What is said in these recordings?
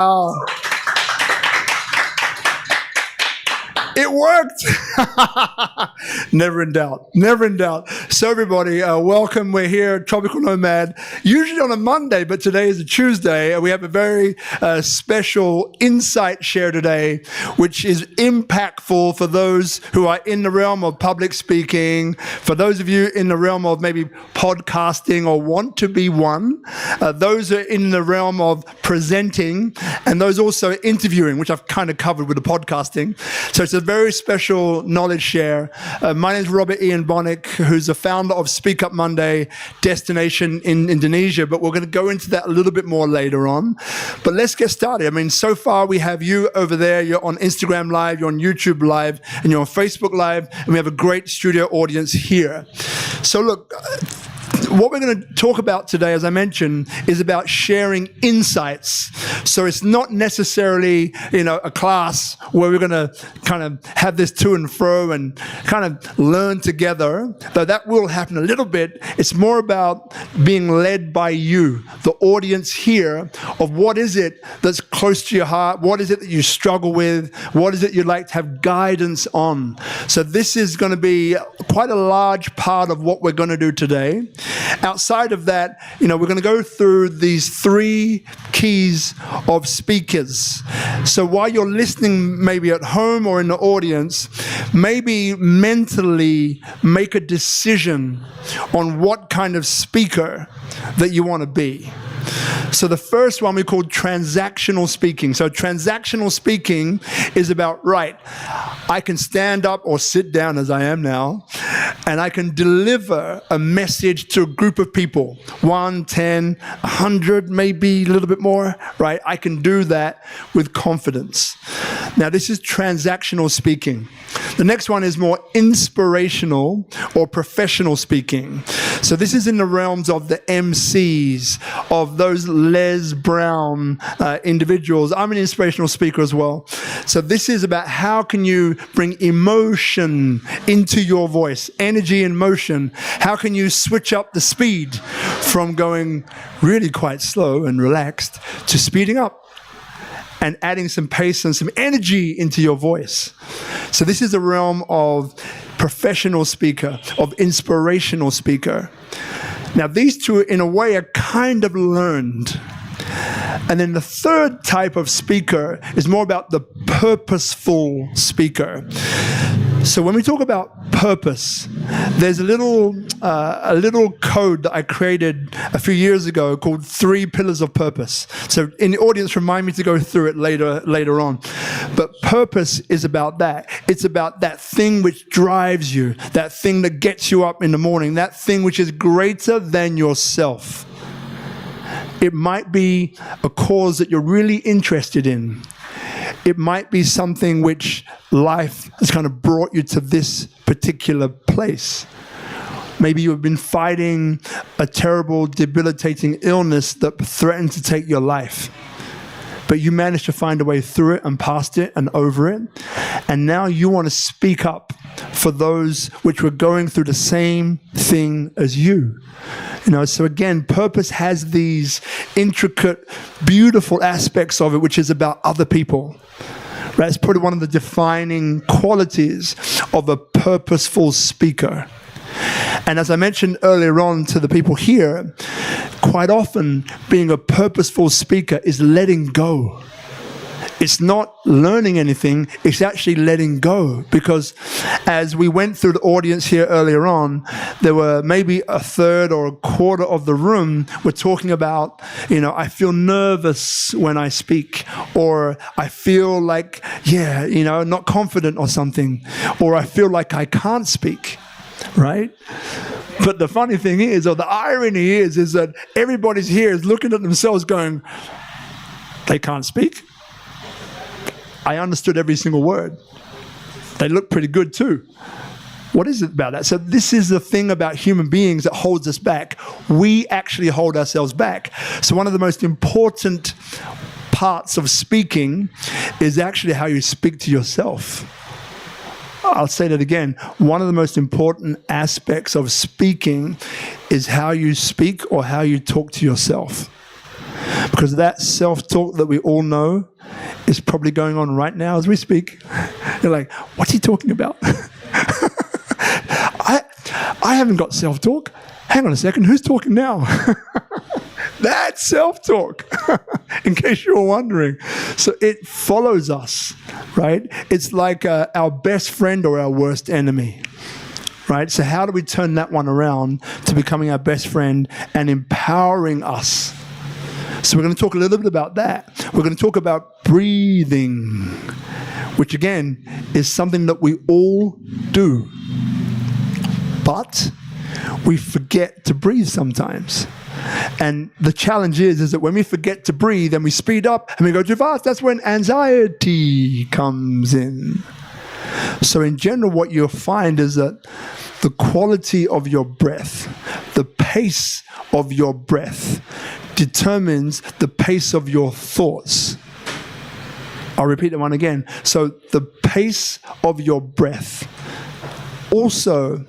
Oh. It worked. Never in doubt. Never in doubt. So everybody, welcome. We're here at Tropical Nomad, usually on a Monday, but today is a Tuesday. We have a very special insight share today, which is impactful for those who are in the realm of public speaking, for those of you in the realm of maybe podcasting or want to be one, those are in the realm of presenting, and those also interviewing, which I've kind of covered with the podcasting. So it's a very special knowledge share. My name is Bonnick, who's the founder of Speak Up Monday destination in Indonesia, but we're going to go into that a little bit more later on. But let's get started. I mean, so far we have you over there, you're on Instagram Live, you're on YouTube Live, and you're on Facebook Live, and we have a great studio audience here. So look, what we're going to talk about today, as I mentioned, is about sharing insights. So it's not necessarily, a class where we're going to kind of have this to and fro and kind of learn together, though that will happen a little bit. It's more about being led by you, the audience here, of what is it that's close to your heart, what is it that you struggle with, what is it you'd like to have guidance on. So this is going to be quite a large part of what we're going to do today. Outside of that, we're going to go through these 3 keys of speakers. So while you're listening, maybe at home or in the audience, maybe mentally make a decision on what kind of speaker that you want to be. So the first one we call transactional speaking. So transactional speaking is about, I can stand up or sit down as I am now, and I can deliver a message to a group of people, 1, 10, 100, maybe a little bit more, right? I can do that with confidence. Now, this is transactional speaking. The next one is more inspirational or professional speaking. So this is in the realms of the MCs, of those Les Brown individuals. I'm an inspirational speaker as well. So this is about how can you bring emotion into your voice, energy and motion. How can you switch up the speed from going really quite slow and relaxed to speeding up and adding some pace and some energy into your voice. So this is the realm of professional speaker, of inspirational speaker. Now these two in a way are kind of learned. And then the third type of speaker is more about the purposeful speaker. So when we talk about purpose, there's a little code that I created a few years ago called 3 Pillars of Purpose. So in the audience, remind me to go through it later on. But purpose is about that. It's about that thing which drives you, that thing that gets you up in the morning, that thing which is greater than yourself. It might be a cause that you're really interested in. It might be something which life has kind of brought you to this particular place. Maybe you have been fighting a terrible, debilitating illness that threatened to take your life. But you managed to find a way through it and past it and over it. And now you want to speak up for those which were going through the same thing as you. So again, purpose has these intricate, beautiful aspects of it, which is about other people. Right? It's probably one of the defining qualities of a purposeful speaker. And as I mentioned earlier on to the people here, quite often being a purposeful speaker is letting go. It's not learning anything, it's actually letting go. Because as we went through the audience here earlier on, there were maybe a third or a quarter of the room were talking about, I feel nervous when I speak, or I feel like, not confident or something, or I feel like I can't speak, right? But the funny thing is, or the irony is that everybody's here is looking at themselves going, they can't speak. I understood every single word. They look pretty good too. What is it about that? So this is the thing about human beings that holds us back. We actually hold ourselves back. So one of the most important parts of speaking is actually how you speak to yourself. I'll say that again. One of the most important aspects of speaking is how you speak or how you talk to yourself. Because that self-talk that we all know is probably going on right now as we speak. You're like, what's he talking about? I haven't got self-talk. Hang on a second, who's talking now? That's self-talk, in case you were wondering. So it follows us, right? It's like our best friend or our worst enemy, right? So how do we turn that one around to becoming our best friend and empowering us? So we're going to talk a little bit about that. We're going to talk about breathing, which again is something that we all do. But we forget to breathe sometimes. And the challenge is that when we forget to breathe and we speed up and we go too fast, that's when anxiety comes in. So in general, what you'll find is that the quality of your breath, the pace of your breath, determines the pace of your thoughts. I'll repeat that one again. So the pace of your breath also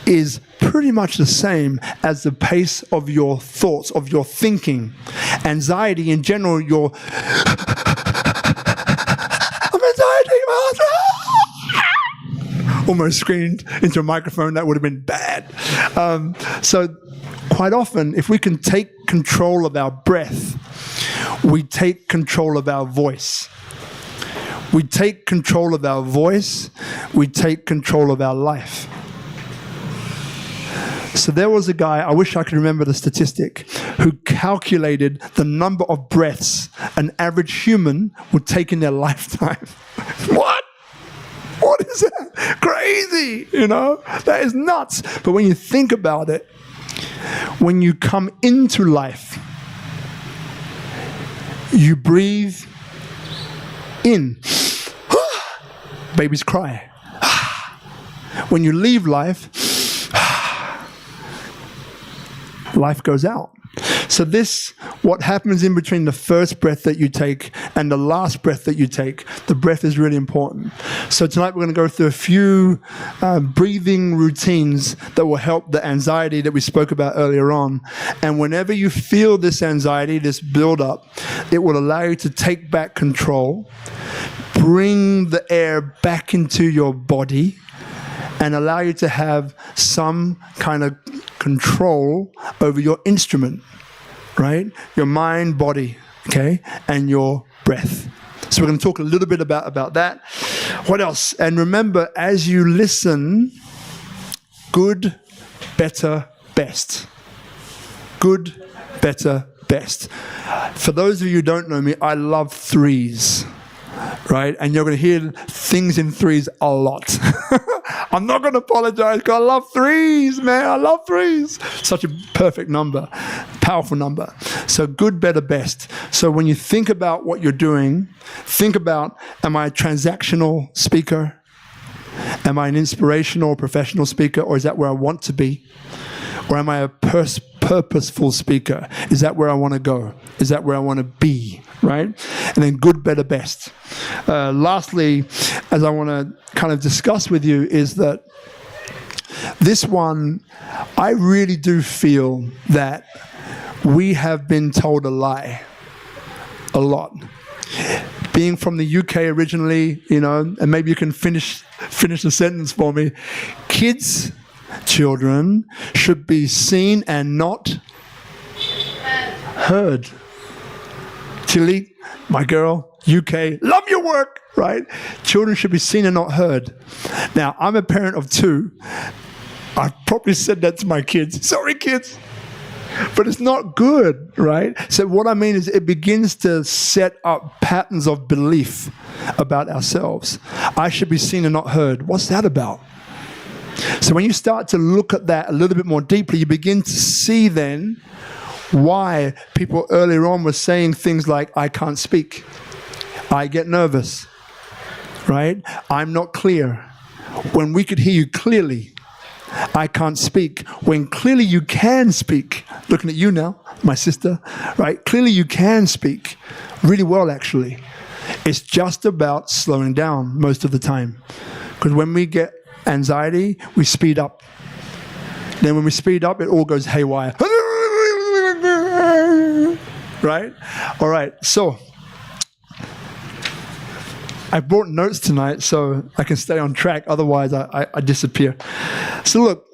is pretty much the same as the pace of your thoughts, of your thinking. Anxiety in general, I'm anxiety. Almost screamed into a microphone. That would have been bad. So quite often, if we can take control of our breath, we take control of our voice. We take control of our voice, we take control of our life. So there was a guy, I wish I could remember the statistic, who calculated the number of breaths an average human would take in their lifetime. What? What is that? Crazy, you know? That is nuts. But when you think about it, when you come into life, you breathe in. Babies cry. When you leave life, life goes out. So what happens in between the first breath that you take and the last breath that you take, the breath is really important. So tonight we're going to go through a few breathing routines that will help the anxiety that we spoke about earlier on. And whenever you feel this anxiety, this build-up, it will allow you to take back control, bring the air back into your body, and allow you to have some kind of control over your instrument, right? Your mind, body, okay? And your breath. So we're going to talk a little bit about that. What else? And remember, as you listen, good, better, best. Good, better, best. For those of you who don't know me, I love threes. Right? And you're going to hear things in threes a lot. I'm not going to apologize because I love threes, man. I love threes. Such a perfect number, powerful number. So good, better, best. So when you think about what you're doing, think about, am I a transactional speaker? Am I an inspirational or professional speaker? Or is that where I want to be? Or am I a purposeful speaker? Is that where I want to go? Is that where I want to be? Right? And then good, better, best. Lastly, as I want to kind of discuss with you is that this one, I really do feel that we have been told a lie a lot. Being from the UK originally, you know, and maybe you can finish the sentence for me. Children should be seen and not heard. Chile, my girl, UK, love your work, right? Children should be seen and not heard. Now, I'm a parent of two. I've probably said that to my kids. Sorry, kids. But it's not good, right? So what I mean is it begins to set up patterns of belief about ourselves. I should be seen and not heard. What's that about? So when you start to look at that a little bit more deeply, you begin to see then why people earlier on were saying things like, I can't speak. I get nervous, right? I'm not clear. When we could hear you clearly, I can't speak. When clearly you can speak, looking at you now, my sister, right? Clearly you can speak really well, actually. It's just about slowing down most of the time. Because when we get anxiety, we speed up. Then when we speed up, it all goes haywire. right? All right, so I brought notes tonight so I can stay on track. Otherwise, I disappear. So look,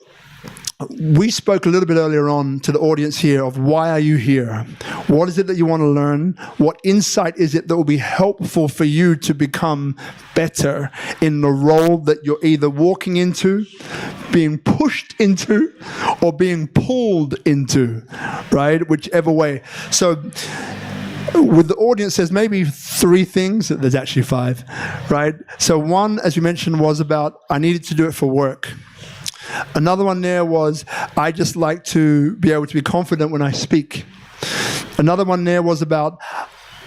we spoke a little bit earlier on to the audience here of why are you here? What is it that you want to learn? What insight is it that will be helpful for you to become better in the role that you're either walking into, being pushed into, or being pulled into, right? Whichever way. So with the audience, there's maybe 3 things. There's actually 5, right? So one, as you mentioned, was about I needed to do it for work. Another one there was, I just like to be able to be confident when I speak. Another one there was about,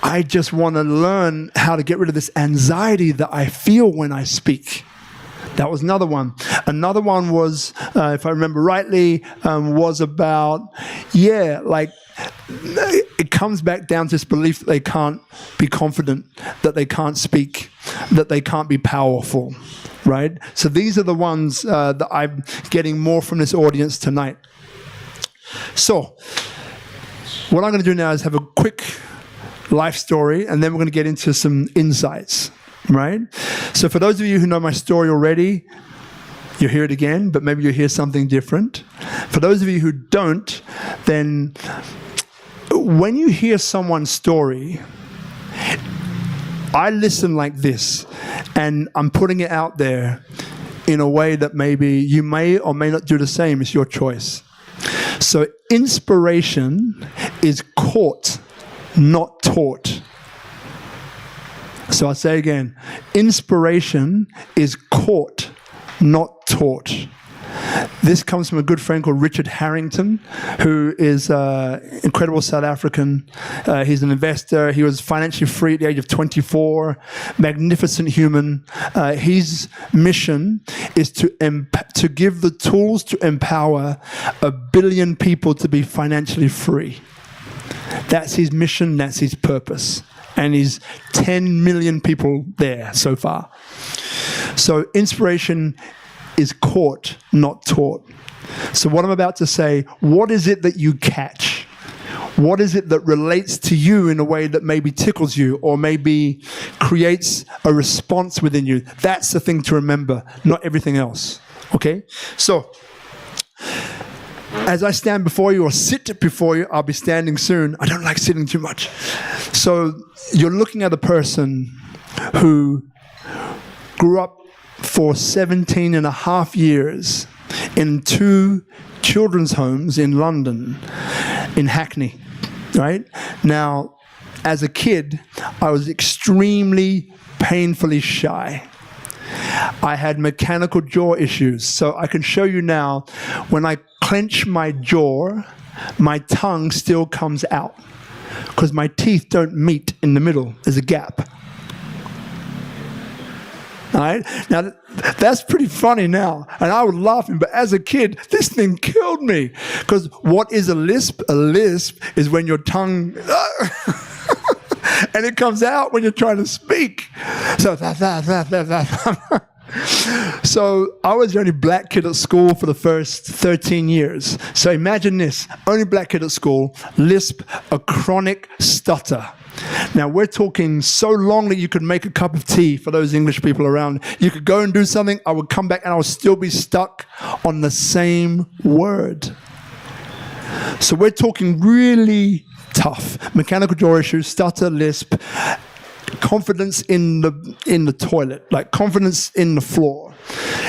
I just want to learn how to get rid of this anxiety that I feel when I speak. That was another one. Another one was, if I remember rightly, was about, it comes back down to this belief that they can't be confident, that they can't speak, that they can't be powerful. Right? So these are the ones that I'm getting more from this audience tonight. So what I'm going to do now is have a quick life story, and then we're going to get into some insights, right? So for those of you who know my story already, you'll hear it again, but maybe you'll hear something different. For those of you who don't, then when you hear someone's story, I listen like this, and I'm putting it out there in a way that maybe you may or may not do the same. It's your choice. So inspiration is caught, not taught. So I'll say again, inspiration is caught, not taught. This comes from a good friend called Richard Harrington, who is an incredible South African. He's an investor. He was financially free at the age of 24. Magnificent human. His mission is to give the tools to empower 1 billion people to be financially free. That's his mission. That's his purpose. And he's 10 million people there so far. So inspiration is caught, not taught. So what I'm about to say, what is it that you catch? What is it that relates to you in a way that maybe tickles you or maybe creates a response within you? That's the thing to remember, not everything else. Okay? So, as I stand before you or sit before you, I'll be standing soon. I don't like sitting too much. So, you're looking at a person who grew up for 17 and a half years in 2 children's homes in London, in Hackney, right? Now, as a kid, I was extremely painfully shy. I had mechanical jaw issues, so I can show you now, when I clench my jaw, my tongue still comes out because my teeth don't meet in the middle. There's a gap. All right? Now, that's pretty funny now, and I was laughing, but as a kid, this thing killed me. Because what is a lisp? A lisp is when your tongue, and it comes out when you're trying to speak. So, so I was the only black kid at school for the first 13 years. So imagine this, only black kid at school, lisp, a chronic stutter. Now, we're talking so long that you could make a cup of tea for those English people around. You could go and do something, I would come back and I would still be stuck on the same word. So we're talking really tough. Mechanical jaw issues, stutter, lisp, confidence in the toilet, like confidence in the floor.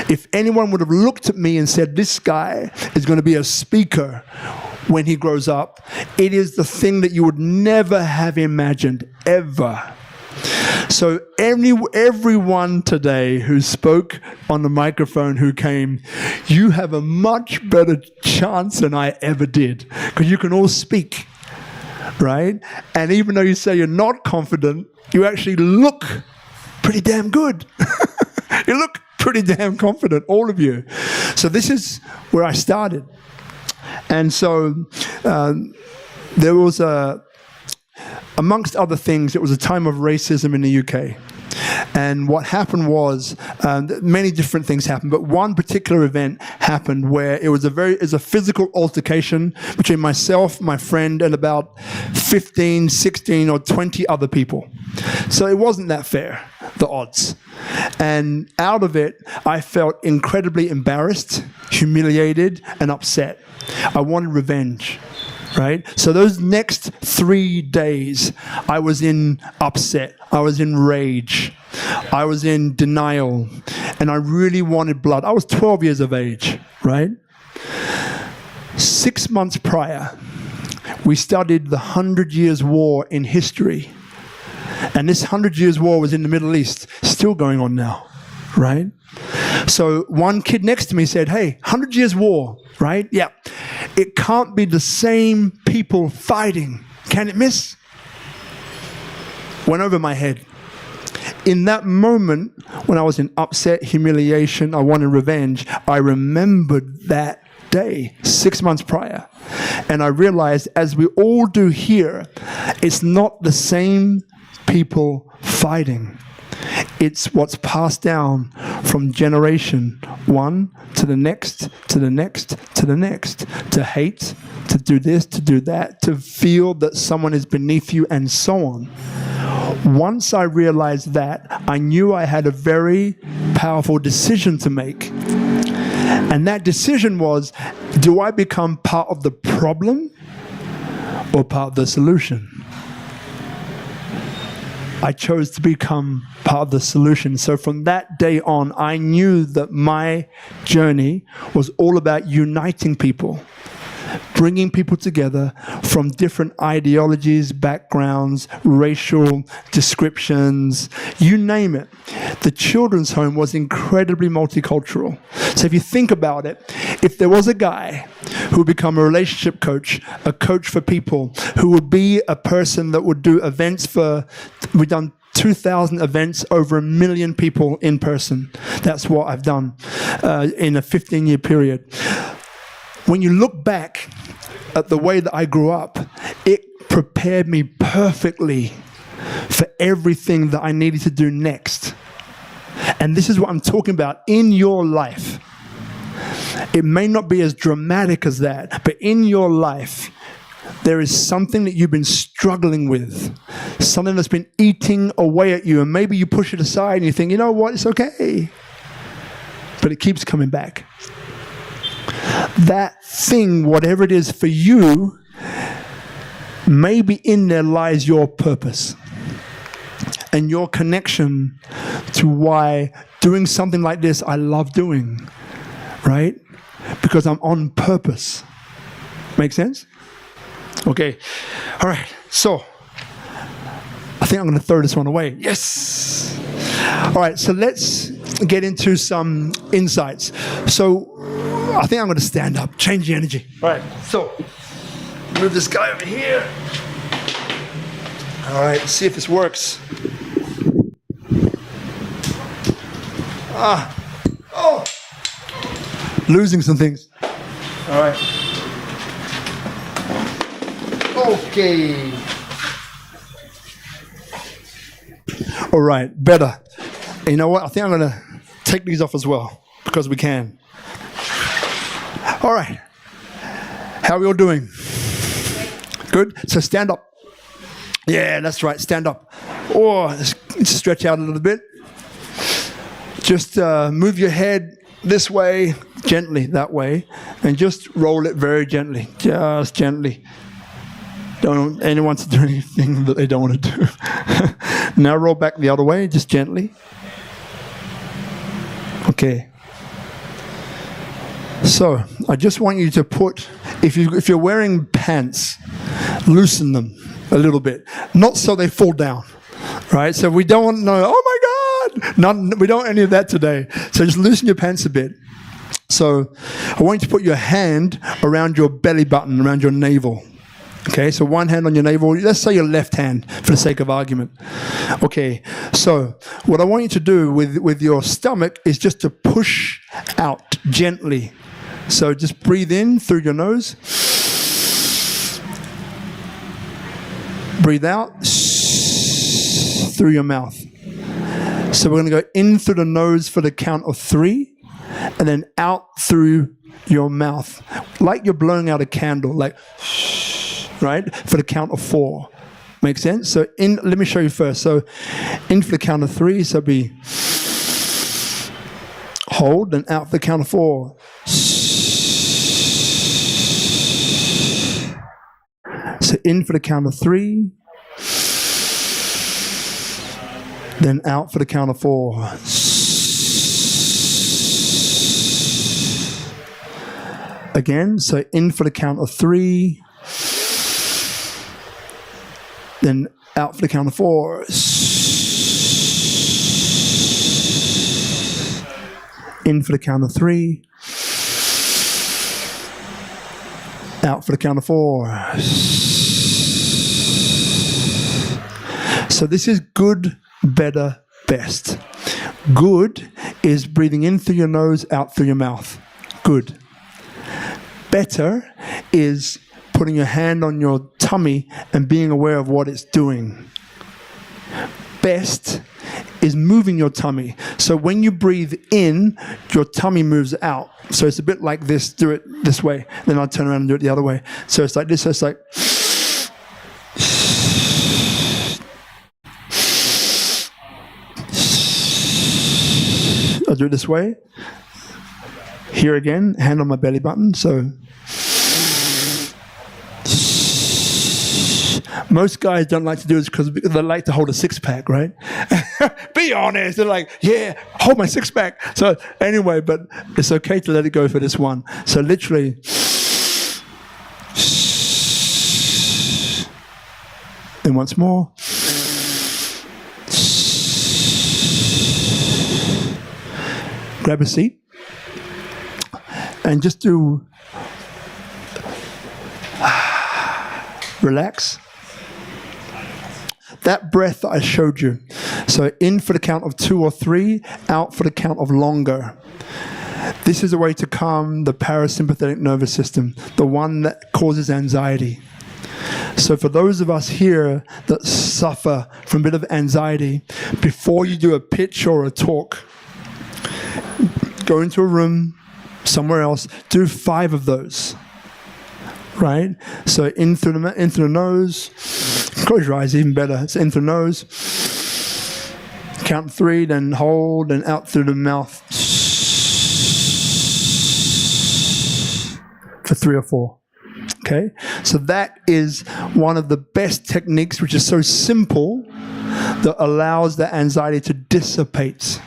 If anyone would have looked at me and said, this guy is going to be a speaker when he grows up, it is the thing that you would never have imagined, ever. So everyone today who spoke on the microphone, who came, you have a much better chance than I ever did, because you can all speak, right? And even though you say you're not confident, you actually look pretty damn good. You look pretty damn confident, all of you. So this is where I started. And so there was amongst other things, it was a time of racism in the UK. And what happened was, many different things happened, but one particular event happened where it was a physical altercation between myself, my friend, and about 15, 16, or 20 other people. So it wasn't that fair, the odds. And out of it, I felt incredibly embarrassed, humiliated, and upset. I wanted revenge. Right? So those next 3 days, I was in upset. I was in rage. I was in denial. And I really wanted blood. I was 12 years of age, right? 6 months prior, we studied the 100 Years' War in history. And this 100 Years' War was in the Middle East, still going on now, right? So one kid next to me said, hey, 100 Years' War, right? Yeah. It can't be the same people fighting. Can it, miss? Went over my head. In that moment, when I was in upset, humiliation, I wanted revenge, I remembered that day, 6 months prior. And I realized, as we all do here, it's not the same people fighting. It's what's passed down from generation one to the next, to the next, to the next, to hate, to do this, to do that, to feel that someone is beneath you, and so on. Once I realized that, I knew I had a very powerful decision to make. And that decision was, do I become part of the problem or part of the solution? I chose to become part of the solution. So from that day on, I knew that my journey was all about uniting people, bringing people together from different ideologies, backgrounds, racial descriptions, you name it. The children's home was incredibly multicultural. So if you think about it, if there was a guy who would become a relationship coach, a coach for people, who would be a person that would do events we've done 2,000 events, over 1 million people in person. That's what I've done in a 15-year period. When you look back at the way that I grew up, it prepared me perfectly for everything that I needed to do next. And this is what I'm talking about in your life. It may not be as dramatic as that, but in your life, there is something that you've been struggling with, something that's been eating away at you, and maybe you push it aside and you think, you know what, it's okay. But it keeps coming back. That thing, whatever it is for you, maybe in there lies your purpose and your connection to why doing something like this I love doing, right? Because I'm on purpose. Make sense? Okay. All right. So I think I'm going to throw this one away. Yes. All right. So let's get into some insights. So I think I'm going to stand up, change the energy. All right. So move this guy over here. All right. See if this works. Oh. Losing some things. All right. Okay. All right, better. You know what? I think I'm going to take these off as well because we can. All right. How are we all doing? Good? So stand up. Yeah, that's right. Stand up. Or stretch out a little bit. Just move your head this way, gently, that way, and just roll it very gently. Just gently. Don't want anyone to do anything that they don't want to do. Now roll back the other way, just gently. Okay. So I just want you to put, if you're wearing pants, loosen them a little bit, not so they fall down, right? So we don't want to know, oh my God, we don't want any of that today. So just loosen your pants a bit. So I want you to put your hand around your belly button, around your navel. Okay, so one hand on your navel. Let's say your left hand for the sake of argument. Okay, so what I want you to do with your stomach is just to push out gently. So just breathe in through your nose. Breathe out through your mouth. So we're going to go in through the nose for the count of 3, and then out through your mouth, like you're blowing out a candle, like, right, for the count of 4. Make sense? So let me show you first. So in for the count of 3, so be hold, and out for the count of 4. So in for the count of 3, then out for the count of 4. Again, so in for the count of 3, then out for the count of 4. In for the count of 3, out for the count of 4. So this is good, better, best. Good is breathing in through your nose, out through your mouth. Good. Better is putting your hand on your tummy and being aware of what it's doing. Best is moving your tummy. So when you breathe in, your tummy moves out. So it's a bit like this. Do it this way. Then I'll turn around and do it the other way. So it's like this. So it's like... I'll do it this way. Here again, hand on my belly button. So most guys don't like to do this because they like to hold a 6-pack, right? Be honest. They're like, yeah, hold my 6-pack. So anyway, but it's okay to let it go for this one. So literally, and once more. Grab a seat and just do relax. That breath that I showed you. So in for the count of 2 or 3, out for the count of longer. This is a way to calm the parasympathetic nervous system, the one that causes anxiety. So for those of us here that suffer from a bit of anxiety, before you do a pitch or a talk, go into a room, somewhere else, do 5 of those, right? So in through the nose, close your eyes, even better. It's in through the nose, count 3, then hold, and out through the mouth for 3 or 4. Okay, so that is one of the best techniques, which is so simple, that allows the anxiety to dissipate.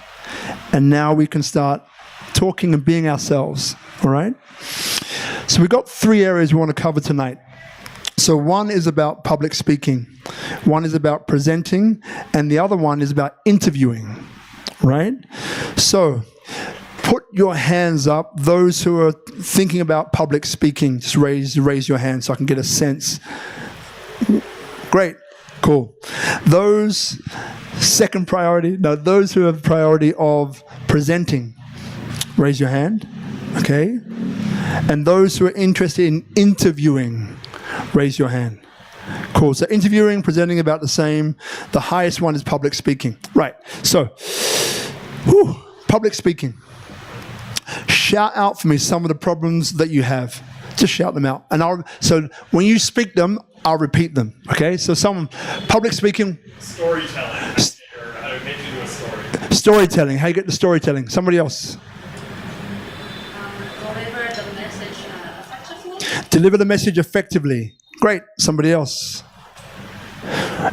And now we can start talking and being ourselves, all right? So we've got 3 areas we want to cover tonight. So one is about public speaking, one is about presenting, and the other one is about interviewing, right? So put your hands up. Those who are thinking about public speaking, just raise your hand so I can get a sense. Great, cool. Those second priority, no, those who have priority of presenting, raise your hand, okay? And those who are interested in interviewing, raise your hand. Cool, so interviewing, presenting, about the same. The highest one is public speaking. Right, so, public speaking. Shout out for me some of the problems that you have. Just shout them out. And so when you speak them, I'll repeat them, okay? So public speaking. Storytelling. How to make it into a story. Storytelling, how you get the storytelling. Somebody else. Deliver the message effectively. Deliver the message effectively. Great. Somebody else.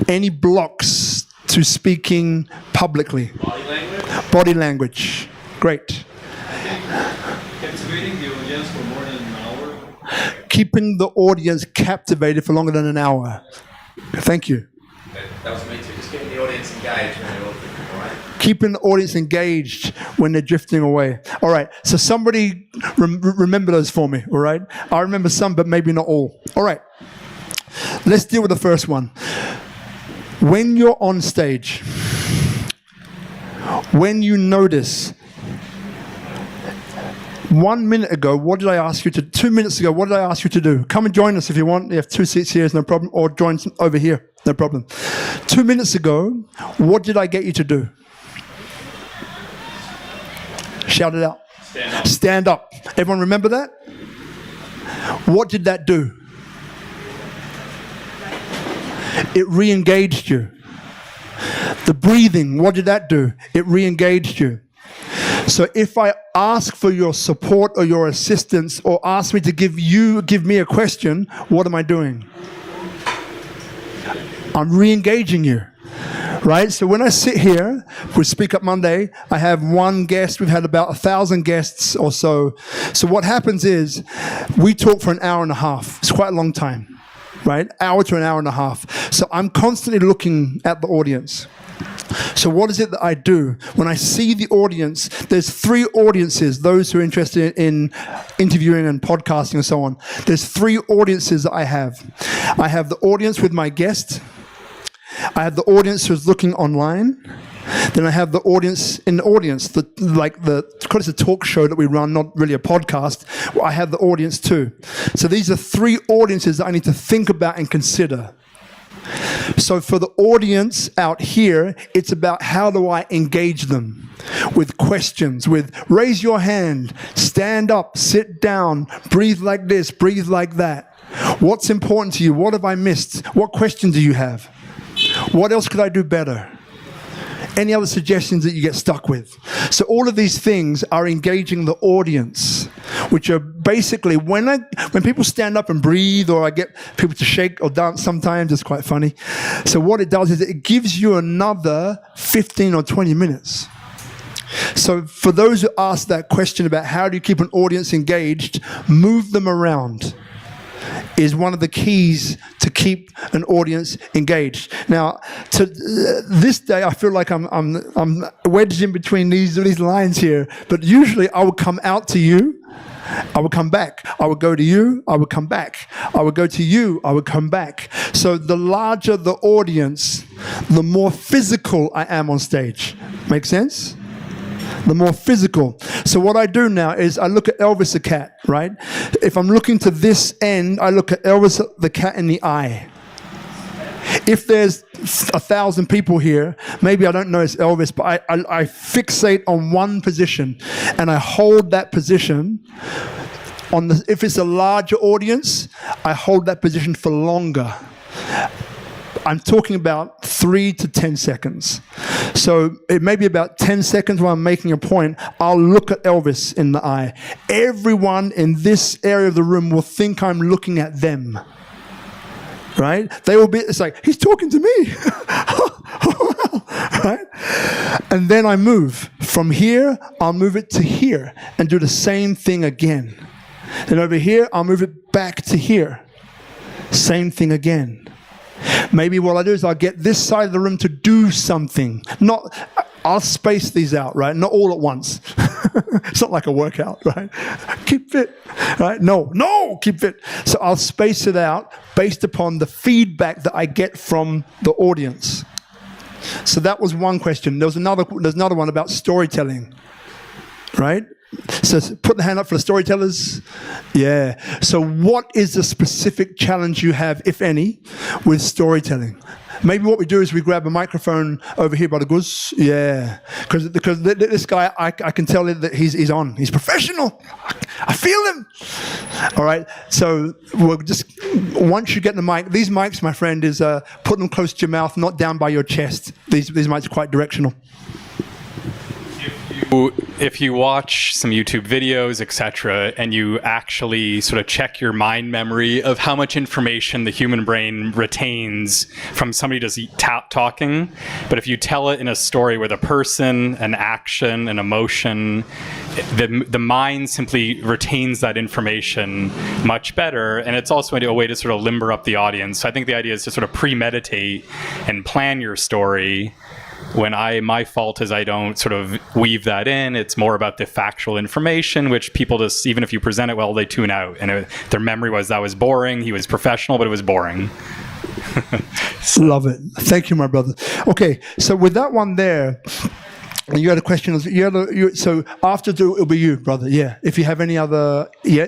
Any blocks to speaking publicly? Body language. Body language. Great. Captivating the audience for more than an hour. Keeping the audience captivated for longer than an hour. Thank you. That was me too. Just getting the audience engaged when they're all thinking, all right? Keeping the audience engaged when they're drifting away. All right. So somebody remember those for me. All right. I remember some, but maybe not all. All right. Let's deal with the first one. When you're on stage, when you notice 1 minute ago, what did I ask you to 2 minutes ago, what did I ask you to do? Come and join us if you want. You have 2 seats here, no problem. Or join over here, no problem. 2 minutes ago, what did I get you to do? Shout it out. Stand up. Stand up. Everyone remember that? What did that do? It re-engaged you. The breathing, what did that do? It re-engaged you. So if I ask for your support or your assistance or ask me to give me a question, what am I doing? I'm re-engaging you, right? So when I sit here with Speak Up Monday, I have one guest. We've had about 1,000 guests or so. So what happens is we talk for an hour and a half. It's quite a long time, right? Hour to an hour and a half. So I'm constantly looking at the audience. So what is it that I do? When I see the audience, there's 3 audiences, those who are interested in interviewing and podcasting and so on. There's 3 audiences that I have. I have the audience with my guest. I have the audience who's looking online. Then I have the audience in the audience, because it's a talk show that we run, not really a podcast. I have the audience too. So these are 3 audiences that I need to think about and consider. So for the audience out here, it's about how do I engage them with questions, with raise your hand, stand up, sit down, breathe like this, breathe like that. What's important to you? What have I missed? What question do you have? What else could I do better? Any other suggestions that you get stuck with? So all of these things are engaging the audience, which are basically when people stand up and breathe, or I get people to shake or dance sometimes, it's quite funny. So what it does is it gives you another 15 or 20 minutes. So for those who ask that question about how do you keep an audience engaged, move them around is one of the keys to keep an audience engaged. Now, to this day, I feel like I'm wedged in between these lines here. But usually, I would come out to you, I would come back. I would go to you, I would come back. I would go to you, I would come back. So the larger the audience, the more physical I am on stage. Make sense? The more physical. So what I do now is I look at Elvis the cat, right? If I'm looking to this end, I look at Elvis the cat in the eye. If there's 1,000 people here, maybe I don't know it's Elvis, but I fixate on one position and I hold that position. If it's a larger audience, I hold that position for longer. I'm talking about 3 to 10 seconds. So it may be about 10 seconds while I'm making a point. I'll look at Elvis in the eye. Everyone in this area of the room will think I'm looking at them. Right? They will be, it's like, he's talking to me. Right? And then I move. From here, I'll move it to here and do the same thing again. Then over here, I'll move it back to here. Same thing again. Maybe what I do is I'll get this side of the room to do something. I'll space these out, right? Not all at once. It's not like a workout, right? Keep fit, right? No, keep fit. So I'll space it out based upon the feedback that I get from the audience. So that was one question. There's another one about storytelling, right? So put the hand up for the storytellers. Yeah. So what is the specific challenge you have, if any, with storytelling? Maybe what we do is we grab a microphone over here by the goose. Yeah. Because this guy, I can tell that he's on. He's professional. I feel him. All right. So we'll just, once you get the mic, these mics, my friend, is put them close to your mouth, not down by your chest. These mics are quite directional. If you watch some YouTube videos, etc., and you actually sort of check your mind memory of how much information the human brain retains from somebody just talking, but if you tell it in a story with a person, an action, an emotion, the mind simply retains that information much better, and it's also a way to sort of limber up the audience. So I think the idea is to sort of premeditate and plan your story. When my fault is I don't sort of weave that in. It's more about the factual information, which people just, even if you present it well, they tune out. And their memory was, that was boring. He was professional, but it was boring. Love it. Thank you, my brother. Okay, so with that one there, you had a question. So after it'll be you, brother. Yeah. If you have any other, yeah,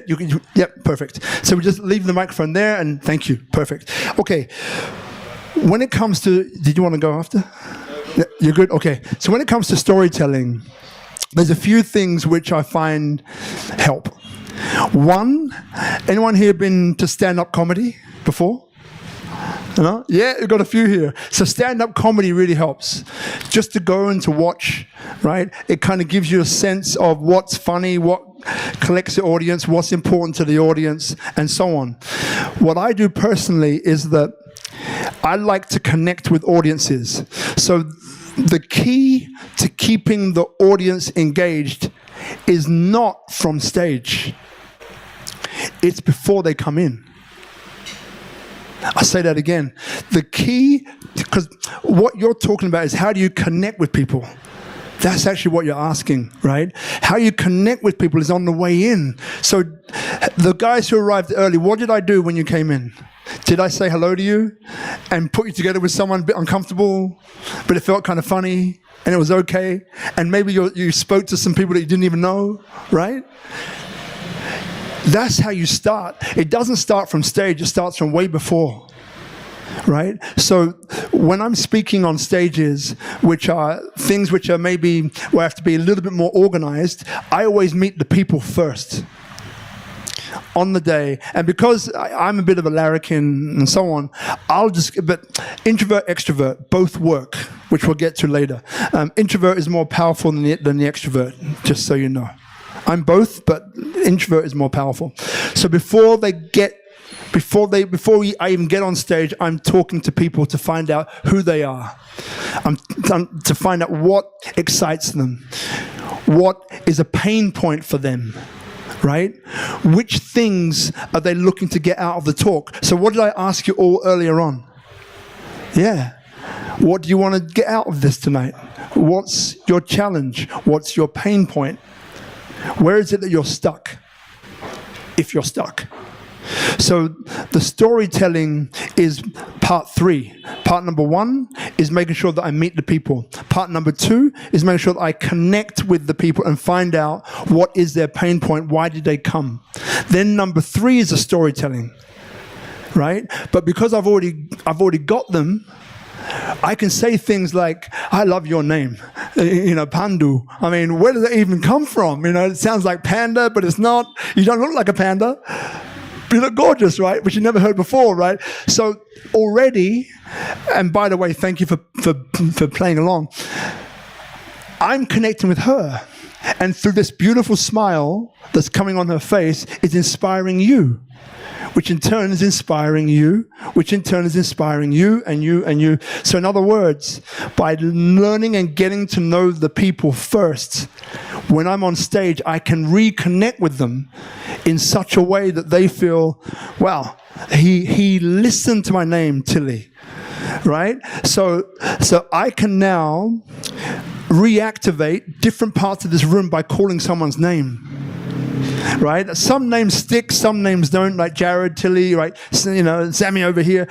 perfect. So we just leave the microphone there, and thank you. Perfect. Okay. When it comes to, did you want to go after? Yeah, you're good? Okay. So when it comes to storytelling, there's a few things which I find help. One, anyone here been to stand-up comedy before? No? Yeah, we've got a few here. So stand-up comedy really helps. Just to go and to watch, right? It kind of gives you a sense of what's funny, what collects the audience, what's important to the audience, and so on. What I do personally is that I like to connect with audiences. So the key to keeping the audience engaged is not from stage. It's before they come in. I'll say that again. The key, because what you're talking about is how do you connect with people? That's actually what you're asking, right? How you connect with people is on the way in. So the guys who arrived early, what did I do when you came in? Did I say hello to you and put you together with someone a bit uncomfortable, but it felt kind of funny and it was okay? And maybe you spoke to some people that you didn't even know, right? That's how you start. It doesn't start from stage, it starts from way before, right? So when I'm speaking on stages, which are things which are maybe where I have to be a little bit more organized, I always meet the people first on the day. And because I'm a bit of a larrikin and so on, but introvert, extrovert, both work, which we'll get to later. Introvert is more powerful than the extrovert, just so you know. I'm both, but introvert is more powerful. So before I even get on stage, I'm talking to people to find out who they are. To find out what excites them, what is a pain point for them, right? Which things are they looking to get out of the talk? So what did I ask you all earlier on? Yeah. What do you want to get out of this tonight? What's your challenge? What's your pain point? Where is it that you're stuck? If you're stuck. So the storytelling is part 3. Part number 1 is making sure that I meet the people. Part number 2 is making sure that I connect with the people and find out what is their pain point, why did they come. Then number 3 is the storytelling, right? But because I've already got them, I can say things like, I love your name, Pandu. I mean, where does that even come from? It sounds like panda, but it's not. You don't look like a panda. You look gorgeous, right? Which you never heard before, right? So already, and by the way, thank you for playing along. I'm connecting with her. And through this beautiful smile that's coming on her face, it's inspiring you. Which in turn is inspiring you, which in turn is inspiring you and you and you. So in other words, by learning and getting to know the people first, when I'm on stage, I can reconnect with them in such a way that they feel, wow, he listened to my name, Tilly, right? So I can now reactivate different parts of this room by calling someone's name. Right? Some names stick, some names don't, like Jared, Tilly, right? Sammy over here.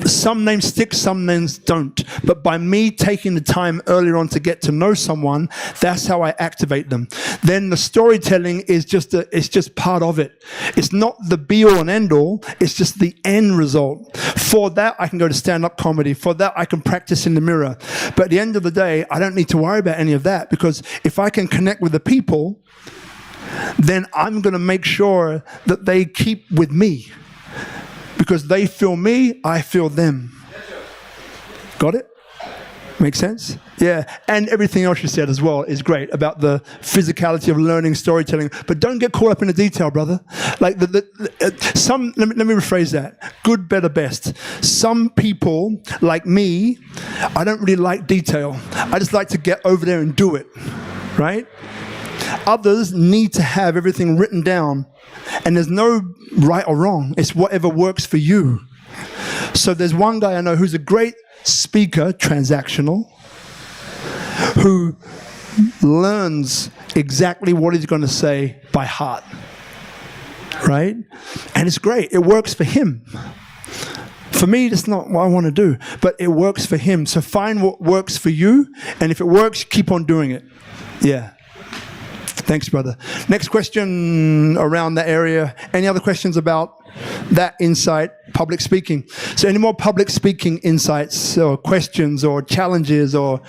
Some names stick, some names don't. But by me taking the time earlier on to get to know someone, that's how I activate them. Then the storytelling is just part of it. It's not the be-all and end-all. It's just the end result. For that, I can go to stand-up comedy. For that, I can practice in the mirror. But at the end of the day, I don't need to worry about any of that, because if I can connect with the people, then I'm going to make sure that they keep with me. Because they feel me, I feel them. Got it? Make sense? Yeah. And everything else you said as well is great about the physicality of learning storytelling. But don't get caught up in the detail, brother. Like let me rephrase that. Good, better, best. Some people, like me, I don't really like detail. I just like to get over there and do it. Right? Others need to have everything written down, and there's no right or wrong. It's whatever works for you. So there's one guy I know who's a great speaker, transactional, who learns exactly what he's going to say by heart, right? And it's great. It works for him. For me, that's not what I want to do, but it works for him. So find what works for you, and if it works, keep on doing it. Yeah. Thanks, brother. Next question around that area. Any other questions about that insight, public speaking? So any more public speaking insights or questions or challenges or...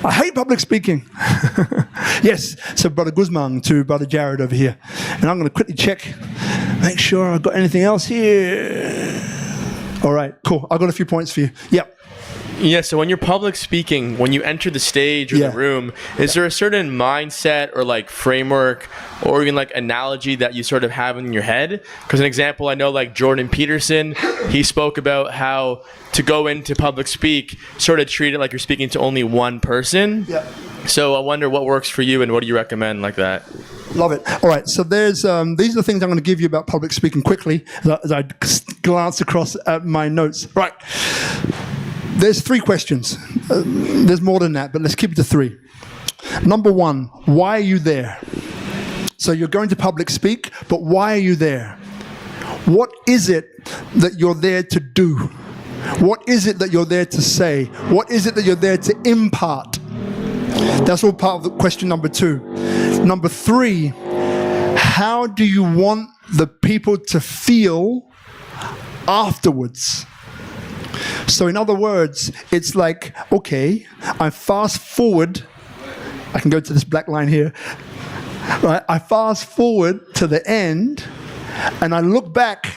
I hate public speaking. Yes, so Brother Guzman to Brother Jared over here. And I'm going to quickly check, make sure I've got anything else here. All right, cool. I've got a few points for you. Yep. Yeah, so when you're public speaking, when you enter the stage or Yeah. the room, is there a certain mindset or like framework or even like analogy that you sort of have in your head? Because an example, I know like Jordan Peterson, he spoke about how to go into public speak, sort of treat it like you're speaking to only one person. Yeah. So I wonder what works for you and what do you recommend like that? Love it. All right, so there's these are the things I'm going to give you about public speaking quickly as I glance across at my notes. Right. There's 3 questions. There's more than that, but let's keep it to 3. Number 1, why are you there? So you're going to public speak, but why are you there? What is it that you're there to do? What is it that you're there to say? What is it that you're there to impart? That's all part of the question number 2. Number 3, how do you want the people to feel afterwards? So in other words, it's like, okay, I fast forward. I can go to this black line here. Right? I fast forward to the end, and I look back,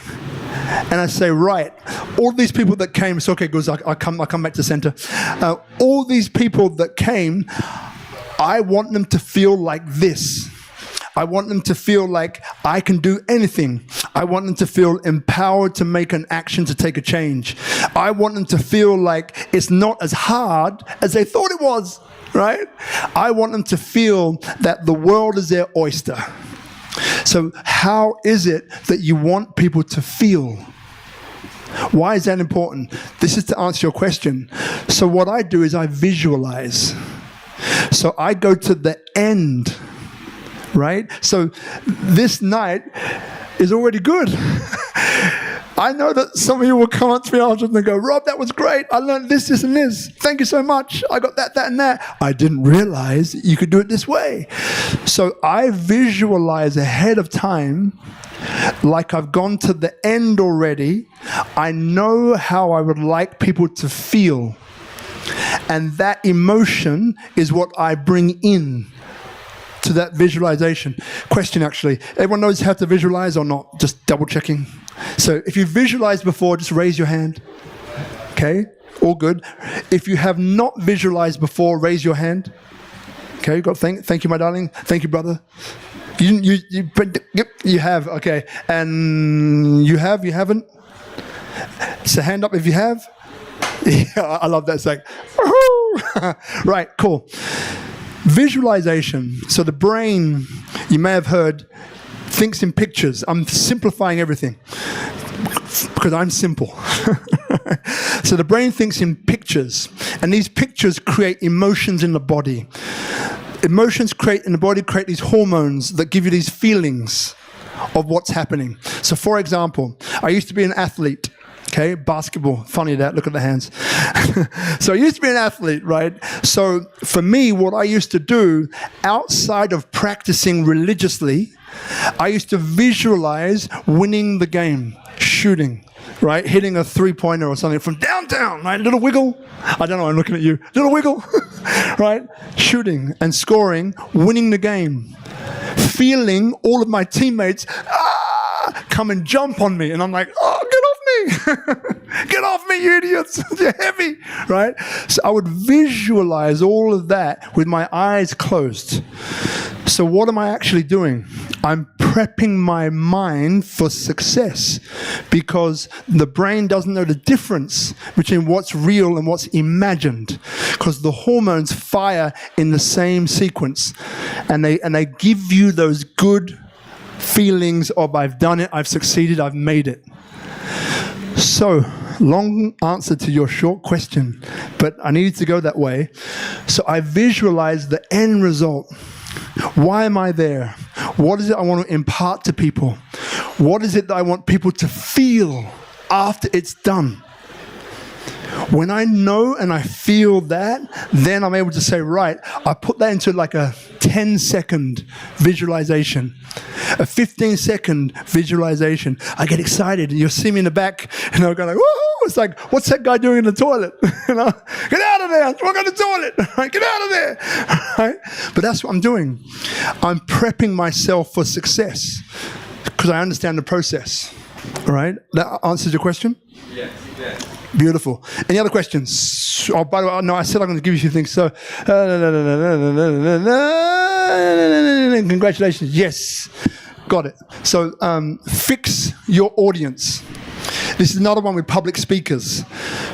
and I say, right, all these people that came. So okay, goes. I come back to center. All these people that came, I want them to feel like this. I want them to feel like I can do anything. I want them to feel empowered to make an action, to take a change. I want them to feel like it's not as hard as they thought it was, right? I want them to feel that the world is their oyster. So how is it that you want people to feel? Why is that important? This is to answer your question. So what I do is I visualize. So I go to the end. Right? So this night is already good. I know that some of you will come up to me after and go, Rob, that was great. I learned this, this, and this. Thank you so much. I got that, and that. I didn't realize you could do it this way. So I visualize ahead of time like I've gone to the end already. I know how I would like people to feel. And that emotion is what I bring in to that visualization. Question, actually. Everyone knows how to visualize or not? Just double checking. So if you visualized before, just raise your hand. Okay, all good. If you have not visualized before, raise your hand. Okay, thank you, my darling. Thank you, brother. You have, okay. And you haven't? So hand up if you have. Yeah, I love that saying. Right, cool. Visualization. So the brain, you may have heard, thinks in pictures. I'm simplifying everything because I'm simple. So the brain thinks in pictures, and these pictures create emotions in the body. Emotions in the body create these hormones that give you these feelings of what's happening. So for example, I used to be an athlete. Okay, basketball. Funny that, look at the hands. So I used to be an athlete, right? So for me, what I used to do outside of practicing religiously, I used to visualize winning the game, shooting, right? Hitting a 3-pointer or something from downtown, right? Little wiggle. I don't know, I'm looking at you. Little wiggle, right? Shooting and scoring, winning the game. Feeling all of my teammates come and jump on me. And I'm like, oh, get off me. Get off me, you idiots. You're heavy, right? So I would visualize all of that with my eyes closed. So what am I actually doing? I'm prepping my mind for success because the brain doesn't know the difference between what's real and what's imagined because the hormones fire in the same sequence and they give you those good feelings of I've done it, I've succeeded, I've made it. So, long answer to your short question, but I needed to go that way. So I visualized the end result. Why am I there? What is it I want to impart to people? What is it that I want people to feel after it's done? When I know and I feel that, then I'm able to say, right, I put that into like a 10-second visualization, a 15-second visualization. I get excited. You'll see me in the back, and I'm going like, woohoo! It's like, what's that guy doing in the toilet? You know, get out of there! Walk on the toilet! Right? Get out of there! Right? But that's what I'm doing. I'm prepping myself for success because I understand the process. All right? That answers your question? Yes, exactly. Beautiful. Any other questions? Oh, by the way, no, I said I'm going to give you a few things. So, congratulations. Yes. Got it. So, fix your audience. This is another one with public speakers.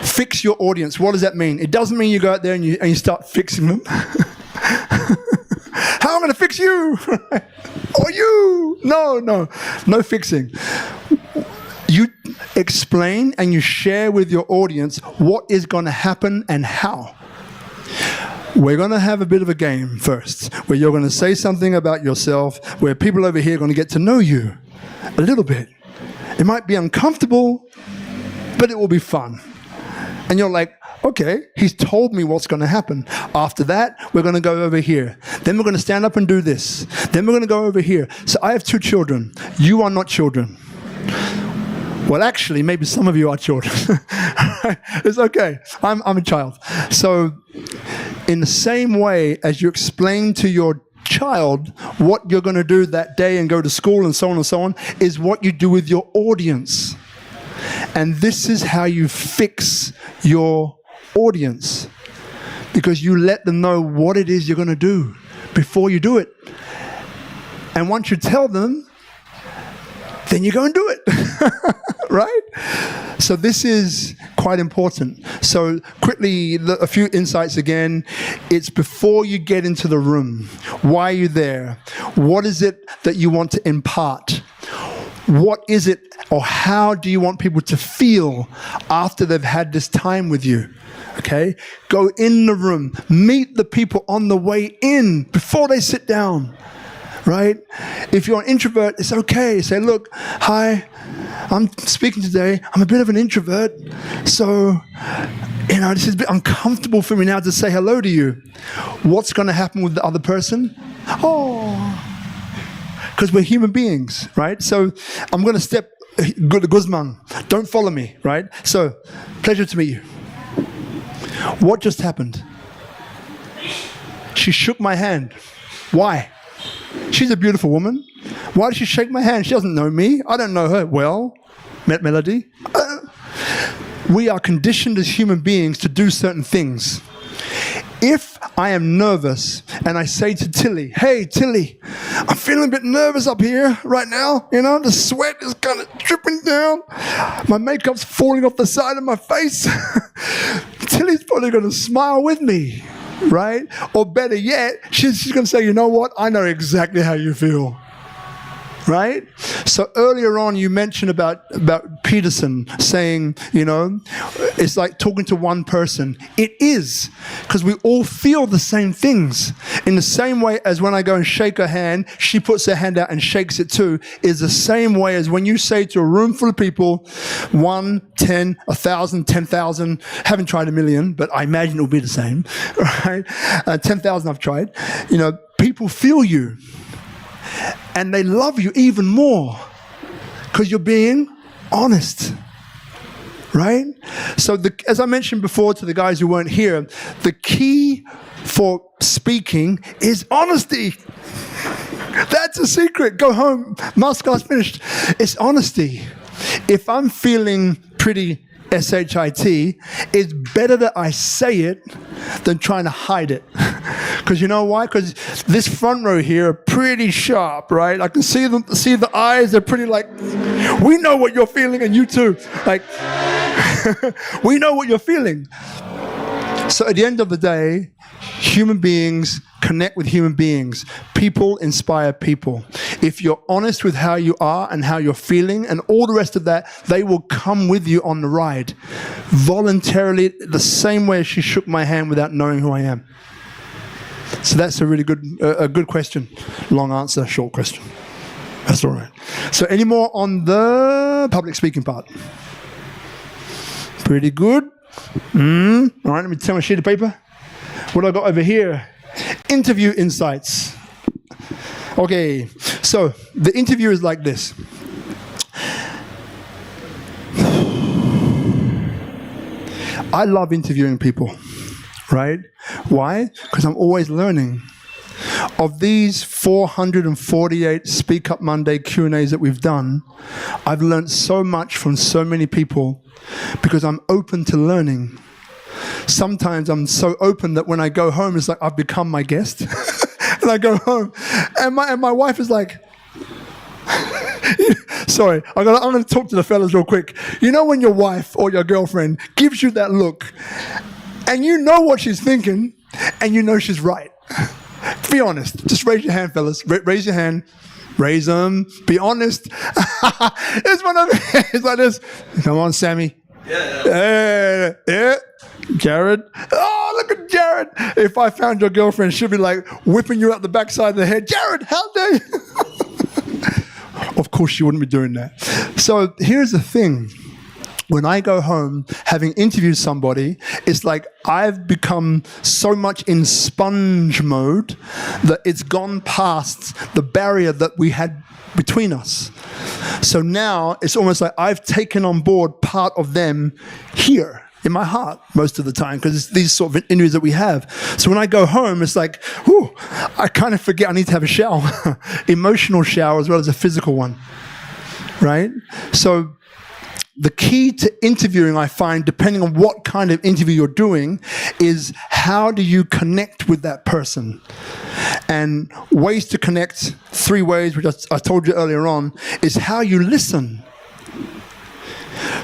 Fix your audience. What does that mean? It doesn't mean you go out there and you start fixing them. How am I going to fix you? Or you? No fixing. You explain and you share with your audience what is going to happen and how. We're going to have a bit of a game first, where you're going to say something about yourself, where people over here are going to get to know you a little bit. It might be uncomfortable, but it will be fun. And you're like, okay, he's told me what's going to happen. After that, we're going to go over here. Then we're going to stand up and do this. Then we're going to go over here. So I have 2 children. You are not children. Well, actually, maybe some of you are children. It's okay. I'm a child. So in the same way as you explain to your child what you're going to do that day and go to school and so on, is what you do with your audience. And this is how you fix your audience. Because you let them know what it is you're going to do before you do it. And once you tell them, then you go and do it. Right? So this is quite important. So quickly, a few insights again. It's before you get into the room. Why are you there? What is it that you want to impart? What is it, or how do you want people to feel after they've had this time with you? Okay? Go in the room. Meet the people on the way in before they sit down. Right? If you're an introvert, it's okay. Say, look, hi, I'm speaking today. I'm a bit of an introvert. So, this is a bit uncomfortable for me now to say hello to you. What's going to happen with the other person? Oh, because we're human beings, right? So I'm going to step, Guzman, don't follow me, right? So, pleasure to meet you. What just happened? She shook my hand. Why? She's a beautiful woman. Why did she shake my hand? She doesn't know me. I don't know her well. Met Melody. We are conditioned as human beings to do certain things. If I am nervous and I say to Tilly, hey, Tilly, I'm feeling a bit nervous up here right now. The sweat is kind of dripping down. My makeup's falling off the side of my face. Tilly's probably going to smile with me. Right? Or better yet, she's going to say, you know what? I know exactly how you feel. Right? So earlier on, you mentioned about Peterson saying, it's like talking to one person. It is, because we all feel the same things. In the same way as when I go and shake her hand, she puts her hand out and shakes it too, is the same way as when you say to a room full of people, 1, 10, 1,000, 10,000, haven't tried a million, but I imagine it'll be the same, right? 10,000 I've tried. People feel you. And they love you even more because you're being honest, right? So as I mentioned before to the guys who weren't here, the key for speaking is honesty. That's a secret. Go home. Masterclass finished. It's honesty. If I'm feeling pretty SHIT, it's better that I say it than trying to hide it. Because you know why? Because this front row here are pretty sharp, right? I can see the eyes. They're pretty like, we know what you're feeling, and you too. Like, we know what you're feeling. So at the end of the day, human beings connect with human beings. People inspire people. If you're honest with how you are and how you're feeling and all the rest of that, they will come with you on the ride voluntarily, the same way as she shook my hand without knowing who I am. So that's a really good question. Long answer, short question. That's all right. So any more on the public speaking part? Pretty good. All right, let me tell my sheet of paper. What do I got over here? Interview insights. Okay, so the interview is like this. I love interviewing people, right? Why? Because I'm always learning. Of these 448 Speak Up Monday Q&As that we've done, I've learned so much from so many people because I'm open to learning. Sometimes I'm so open that when I go home, it's like I've become my guest. And I go home, and my wife is like, sorry, I'm going to talk to the fellas real quick. You know when your wife or your girlfriend gives you that look, and you know what she's thinking, and you know she's right. Be honest. Just raise your hand, fellas. Raise your hand. Raise them. Be honest. It's one of it's like this. Come on, Sammy. Yeah. Jared. Oh, look at Jared. If I found your girlfriend, she'd be like whipping you out the backside of the head. Jared, how dare you? Of course, she wouldn't be doing that. So here's the thing. When I go home, having interviewed somebody, it's like I've become so much in sponge mode that it's gone past the barrier that we had between us. So now it's almost like I've taken on board part of them here in my heart most of the time, because it's these sort of interviews that we have. So when I go home, it's like, whew, I kind of forget I need to have a shower, emotional shower as well as a physical one, right? So the key to interviewing, I find, depending on what kind of interview you're doing, is how do you connect with that person? And ways to connect, 3 ways, which I told you earlier on, is how you listen.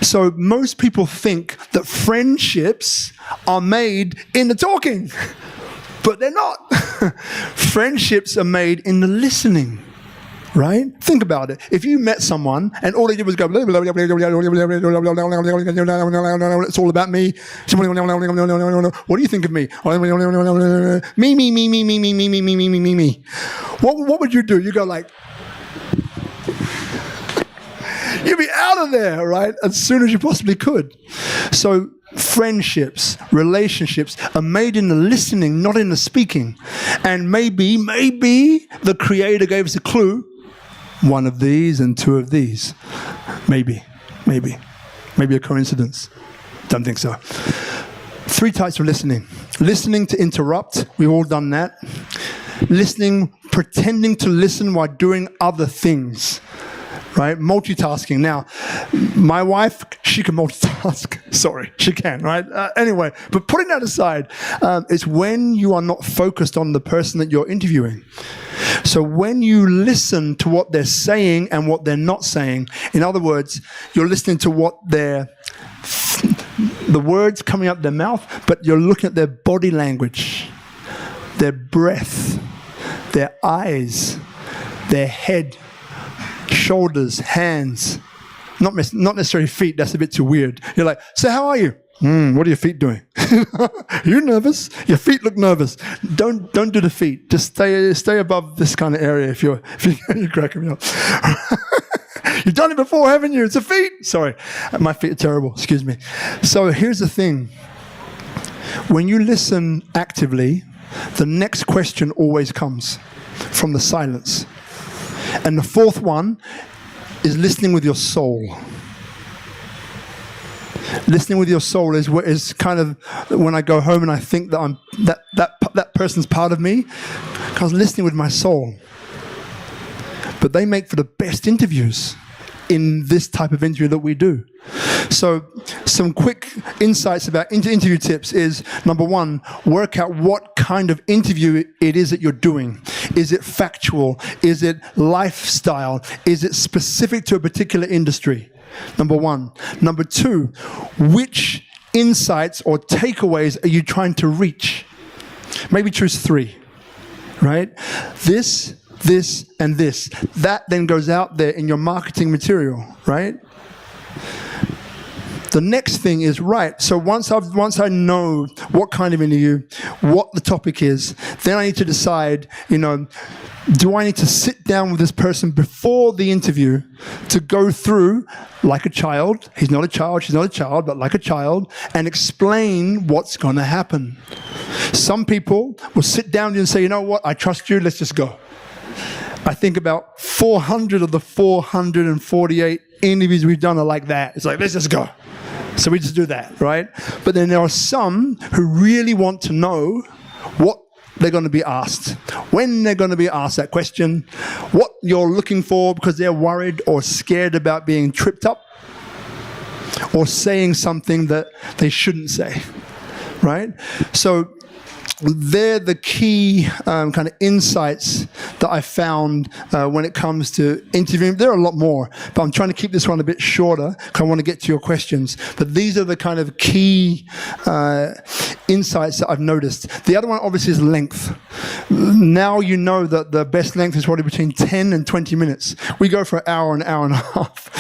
So most people think that friendships are made in the talking, but they're not. Friendships are made in the listening. Right? Think about it. If you met someone and all they did was go, it's all about me. What do you think of me? Me. What would you do? You go like, you'd be out of there, right? As soon as you possibly could. So friendships, relationships are made in the listening, not in the speaking. And maybe the Creator gave us a clue. 1 of these and 2 of these. Maybe a coincidence. Don't think so. 3 types of listening. Listening to interrupt. We've all done that. Listening, pretending to listen while doing other things. Right? Multitasking. Now, my wife, she can multitask. Sorry, she can, right? Anyway, but putting that aside, it's when you are not focused on the person that you're interviewing. So when you listen to what they're saying and what they're not saying, in other words, you're listening to what the words coming out their mouth, but you're looking at their body language, their breath, their eyes, their head, shoulders, hands, not necessarily feet. That's a bit too weird. You're like, so how are you? What are your feet doing? You're nervous. Your feet look nervous. Don't do the feet. Just stay above this kind of area. If you're cracking me up. You've done it before, haven't you? It's the feet. Sorry, my feet are terrible. Excuse me. So here's the thing. When you listen actively, the next question always comes from the silence. And the 4th one is listening with your soul. Listening with your soul is kind of when I go home and I think that that person's part of me, because listening with my soul. But they make for the best interviews in this type of interview that we do. So some quick insights about interview tips is, number 1, work out what kind of interview it is that you're doing. Is it factual? Is it lifestyle? Is it specific to a particular industry? Number 1. Number 2, which insights or takeaways are you trying to reach? Maybe choose 3, right? This, and this. That then goes out there in your marketing material, right? The next thing is, right, so once I know what kind of interview, what the topic is, then I need to decide, do I need to sit down with this person before the interview to go through, like a child, he's not a child, she's not a child, but like a child, and explain what's going to happen. Some people will sit down and say, you know what, I trust you, let's just go. I think about 400 of the 448 interviews we've done are like that. It's like, let's just go. So we just do that, right? But then there are some who really want to know what they're going to be asked, when they're going to be asked that question, what you're looking for because they're worried or scared about being tripped up or saying something that they shouldn't say, right? So they're the key kind of insights that I found when it comes to interviewing. There are a lot more, but I'm trying to keep this one a bit shorter because I want to get to your questions. But these are the kind of key insights that I've noticed. The other one obviously is length. Now you know that the best length is probably between 10 and 20 minutes. We go for an hour and a half.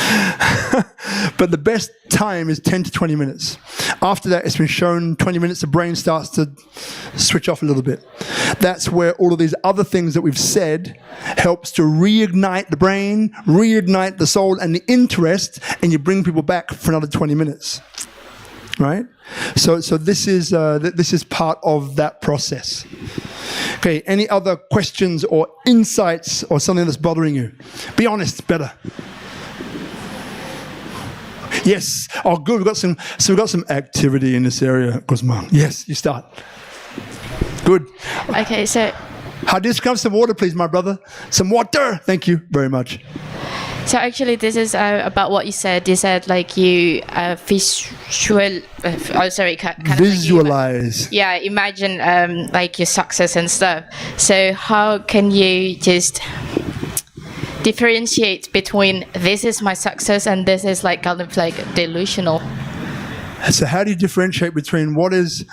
But the best time is 10 to 20 minutes. After that, it's been shown 20 minutes, the brain starts to switch off a little bit. That's where all of these other things that we've said helps to reignite the brain, reignite the soul and the interest, and you bring people back for another 20 minutes, right? So this is part of that process. Okay, any other questions or insights or something that's bothering you? Be honest, better. Yes. Oh, good. We've got some activity in this area, Cosmo. Yes, you start. Good. Okay, so Hadis, come some water, please, my brother. Some water. Thank you very much. So actually, this is about what you said. You said like you visualize. Imagine like your success and stuff. So how can you just differentiate between this is my success and this is like kind of like delusional? So how do you differentiate between what is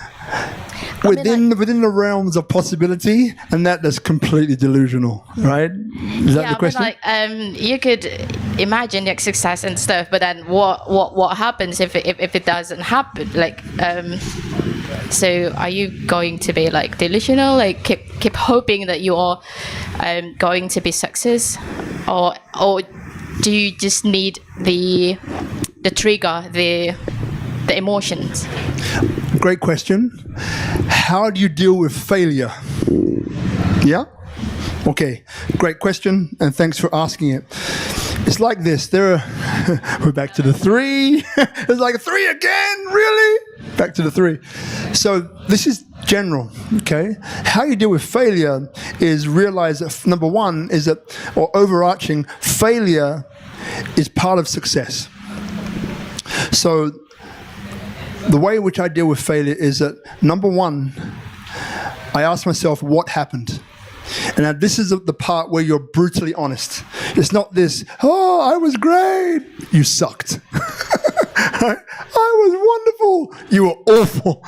within the realms of possibility and that's completely delusional, right? Is that the question? You could imagine your success and stuff, but then what happens if it doesn't happen? Like, so are you going to be like delusional, like keep hoping that you are going to be success, or do you just need the trigger, the emotions? Great question. How do you deal with failure? Yeah? Okay, great question, and thanks for asking it. It's like this. We're back to the 3. It's like 3 again, really? Back to the 3. So this is general, okay? How you deal with failure is realize that number one is that, or overarching, failure is part of success. So the way in which I deal with failure is that, number one, I ask myself, what happened? And now this is the part where you're brutally honest. It's not this, oh, I was great. You sucked. I was wonderful. You were awful.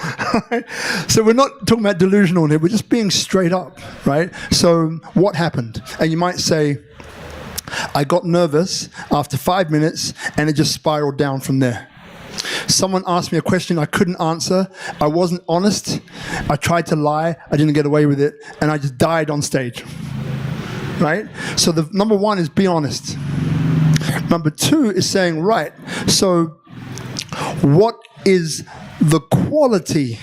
Right? So we're not talking about delusional here. We're just being straight up, right? So what happened? And you might say, I got nervous after 5 minutes and it just spiraled down from there. Someone asked me a question I couldn't answer. I wasn't honest. I tried to lie. I didn't get away with it. And I just died on stage. Right? So the number one is be honest. Number two is saying, right, so what is the quality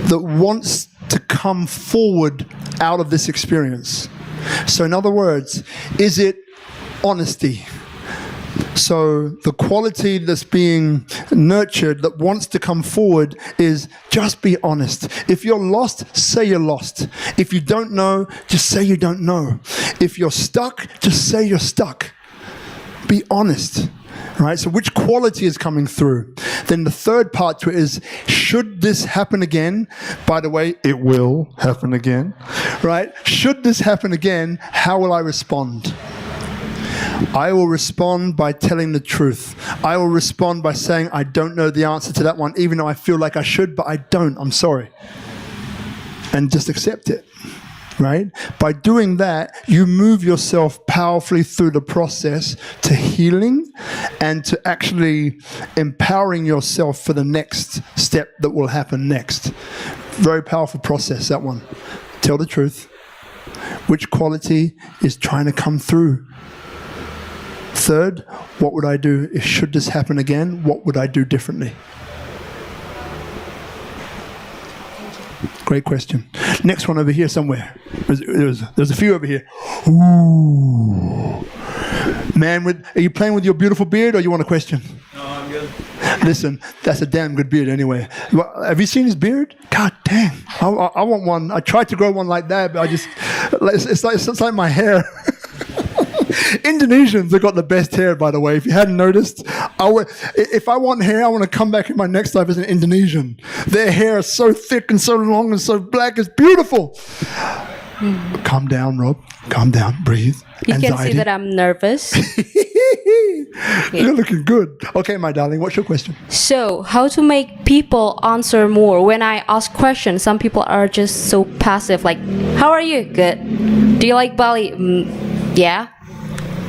that wants to come forward out of this experience? So in other words, is it honesty? So the quality that's being nurtured that wants to come forward is just be honest. If you're lost, say you're lost. If you don't know, just say you don't know. If you're stuck, just say you're stuck. Be honest. Right? So which quality is coming through? Then the third part to it is, should this happen again? By the way, it will happen again. Right? Should this happen again, how will I respond? I will respond by telling the truth. I will respond by saying, I don't know the answer to that one, even though I feel like I should, but I don't. I'm sorry. And just accept it, right? By doing that, you move yourself powerfully through the process to healing and to actually empowering yourself for the next step that will happen next. Very powerful process, that one. Tell the truth. Which quality is trying to come through? Third, what would I do if should this happen again? What would I do differently? Great question. Next one over here somewhere. There's a few over here. Ooh. Man, are you playing with your beautiful beard or you want a question? No, Listen, that's a damn good beard anyway. Well, have you seen his beard? God dang. I want one. I tried to grow one like that, but it's like my hair. Indonesians have got the best hair, by the way. If you hadn't noticed, if I want hair, I want to come back in my next life as an Indonesian. Their hair is so thick and so long and so black. It's beautiful. Calm down, Rob. Calm down. Breathe. You Anxiety. can see that I'm nervous. You're looking good. Okay, my darling, what's your question? So, how to make people answer more? When I ask questions, some people are just so passive. Like, how are you? Good. Do you like Bali? Yeah.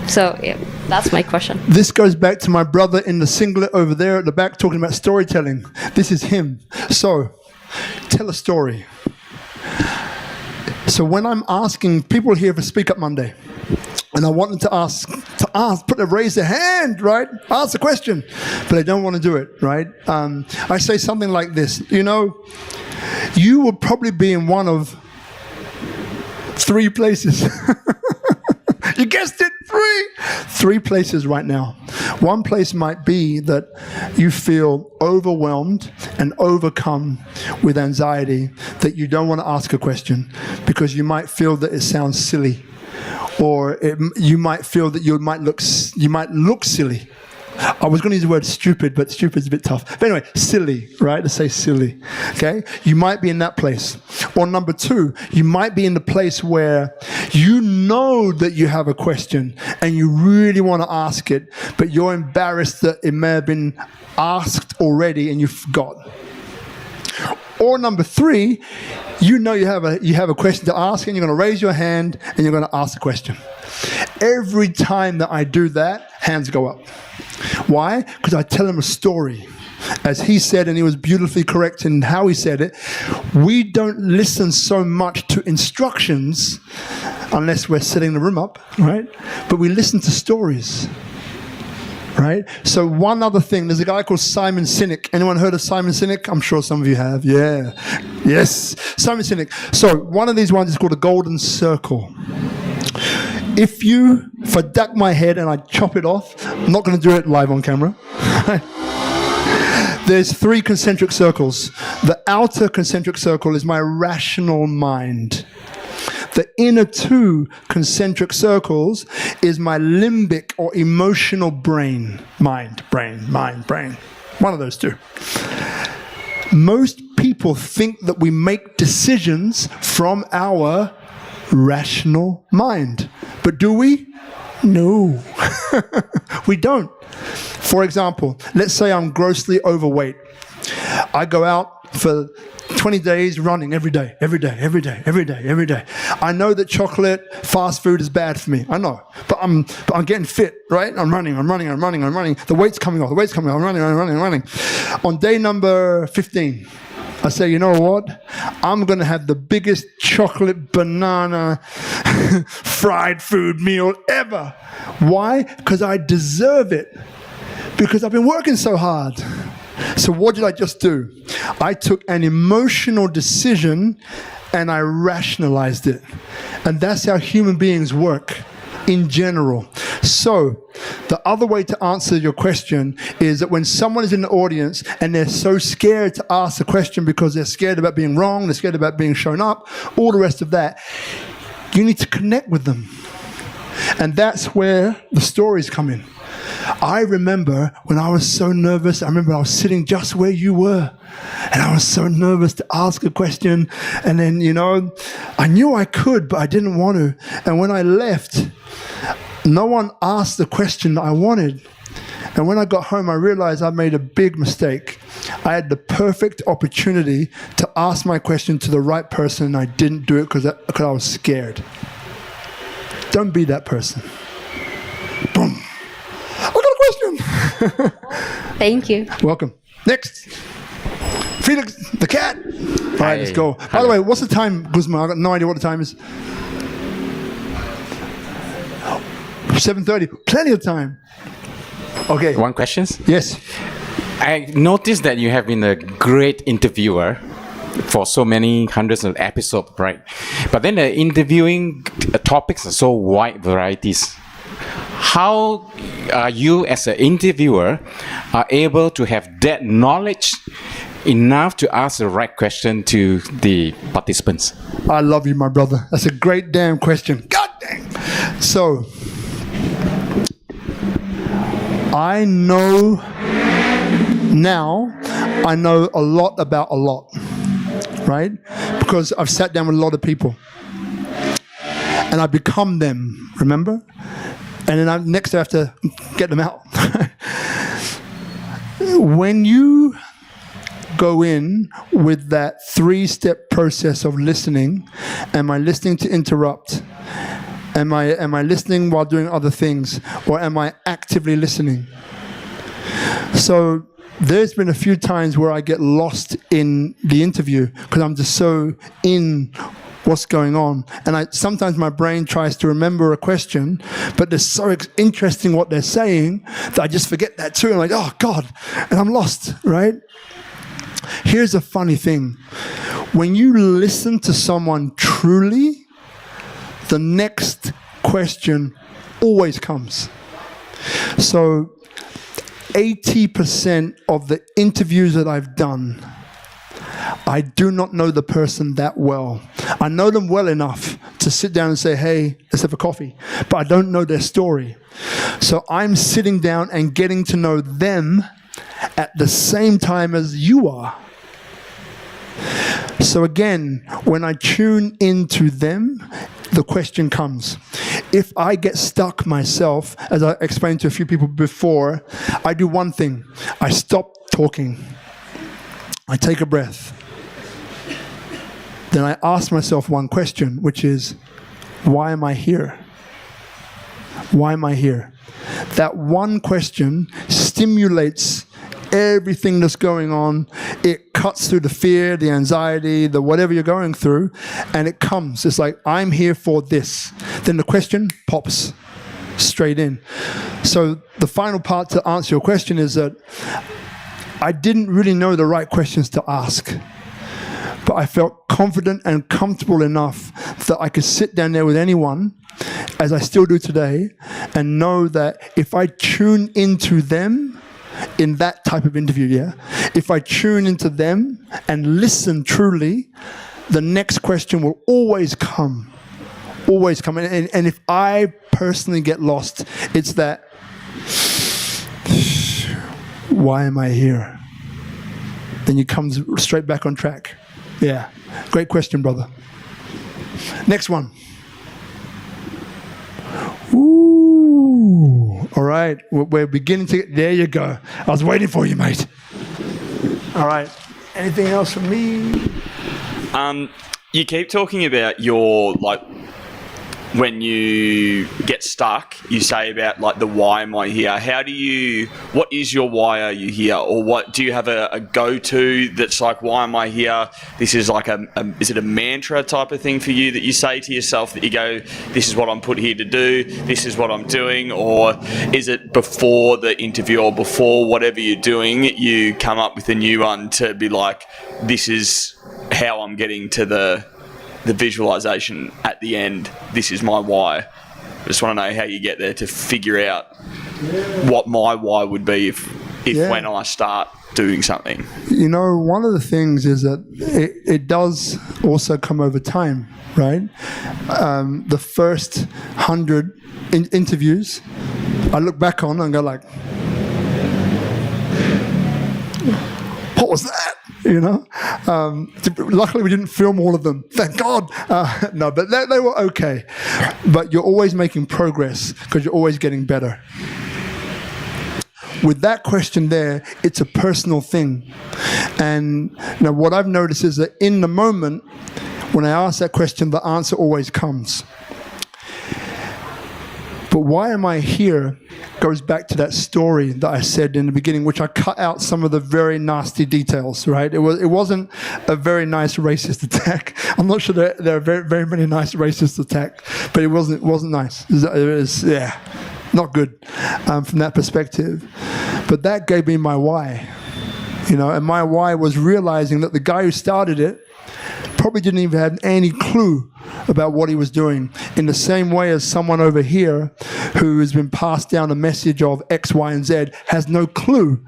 So, yeah, that's my question. This goes back to my brother in the singlet over there at the back talking about storytelling. This is him. So, tell a story. So when I'm asking people here for Speak Up Monday, and I want them to raise their hand, right? Ask a question, but they don't want to do it, right? I say something like this, you will probably be in one of 3 places. You guessed it, 3 places right now. One place might be that you feel overwhelmed and overcome with anxiety that you don't want to ask a question because you might feel that it sounds silly, or you might feel that you might look silly. I was going to use the word stupid, but stupid's a bit tough. But anyway, silly, right? Let's say silly, okay? You might be in that place. Or number 2, you might be in the place where you know that you have a question and you really want to ask it, but you're embarrassed that it may have been asked already and you forgot. Or number 3, you know you have a question to ask and you're going to raise your hand and you're going to ask the question. Every time that I do that, hands go up. Why? Because I tell him a story. As he said, and he was beautifully correct in how he said it, we don't listen so much to instructions unless we're setting the room up, right? But we listen to stories, right? So one other thing, there's a guy called Simon Sinek. Anyone heard of Simon Sinek? I'm sure some of you have. Yeah. Yes. Simon Sinek. So one of these ones is called a golden circle. If I duck my head and I chop it off, I'm not going to do it live on camera. There's 3 concentric circles. The outer concentric circle is my rational mind. The inner 2 concentric circles is my limbic or emotional brain. Mind, brain. One of those 2. Most people think that we make decisions from our rational mind. But do we? No. We don't. For example, let's say I'm grossly overweight. I go out for 20 days running every day. I know that chocolate, fast food is bad for me. I know. But I'm getting fit, right? I'm running. The weight's coming off. I'm running. On day number 15, I say, you know what? I'm going to have the biggest chocolate banana fried food meal ever. Why? Because I deserve it. Because I've been working so hard. So what did I just do? I took an emotional decision and I rationalized it. And that's how human beings work in general. So the other way to answer your question is that when someone is in the audience and they're so scared to ask a question because they're scared about being wrong, they're scared about being shown up, all the rest of that, you need to connect with them. And that's where the stories come in. I remember when I was so nervous, I was sitting just where you were. And I was so nervous to ask a question. And then, I knew I could, but I didn't want to. And when I left, no one asked the question that I wanted. And when I got home, I realized I made a big mistake. I had the perfect opportunity to ask my question to the right person, and I didn't do it because I was scared. Don't be that person. Boom. I got a question. Thank you. Welcome. Next. Felix, the cat. All right, let's go. By the way, what's the time, Guzman? I got no idea what the time is. 7:30. Plenty of time. Okay. One question? Yes. I noticed that you have been a great interviewer for so many hundreds of episodes, right? But then the interviewing topics are so wide varieties. how you as an interviewer are able to have that knowledge enough to ask the right question to the participants? I love you, my brother. That's a great damn question. God dang. So, I know now, I know a lot about a lot, right? Because I've sat down with a lot of people. And I become them, remember? And then next I have to get them out. When you go in with that 3-step process of listening, am I listening to interrupt? Am I listening while doing other things? Or am I actively listening? So there's been a few times where I get lost in the interview because I'm just so in what's going on. And sometimes my brain tries to remember a question, but they're so interesting what they're saying that I just forget that too. I'm like, oh God, and I'm lost, right? Here's a funny thing. When you listen to someone truly, the next question always comes. So 80% of the interviews that I've done, I do not know the person that well. I know them well enough to sit down and say, hey, let's have a coffee. But I don't know their story. So I'm sitting down and getting to know them at the same time as you are. So again, when I tune into them, the question comes. If I get stuck myself, as I explained to a few people before, I do one thing. I stop talking. I take a breath. Then I ask myself one question, which is, why am I here? Why am I here? That one question stimulates everything that's going on. It cuts through the fear, the anxiety, the whatever you're going through, and it comes. It's like, I'm here for this. Then the question pops straight in. So the final part to answer your question is that I didn't really know the right questions to ask, but I felt confident and comfortable enough that I could sit down there with anyone, as I still do today, and know that if I tune into them in that type of interview, if I tune into them and listen truly, the next question will always come. Always come. And if I personally get lost, it's that, why am I here? Then you come straight back on track. Yeah. Great question, brother. Next one. Ooh. All right. We're beginning to get... There you go. I was waiting for you, mate. All right. Anything else from me? You keep talking about your, like, when you get stuck, you say about, like, the why am I here? What is your why are you here? Or what, do you have a go-to that's like, why am I here? This is like is it a mantra type of thing for you that you say to yourself that you go, this is what I'm put here to do, this is what I'm doing? Or is it before the interview or before whatever you're doing, you come up with a new one to be like, this is how I'm getting to the visualization at the end, this is my why? I just want to know how you get there to figure out what my why would be if when I start doing something. You know, one of the things is that it does also come over time, right? The first 100 interviews, I look back on and go like, what was that? You know, luckily we didn't film all of them. Thank God. No, but they were okay. But you're always making progress because you're always getting better. With that question there, it's a personal thing. And now what I've noticed is that in the moment, when I ask that question, the answer always comes. But why am I here goes back to that story that I said in the beginning, which I cut out some of the very nasty details, right? It wasn't a very nice racist attack. I'm not sure there are very, very many nice racist attacks, but it wasn't nice. It was not good from that perspective. But that gave me my why, you know, and my why was realizing that the guy who started it probably didn't even have any clue about what he was doing. In the same way as someone over here who has been passed down a message of X, Y, and Z has no clue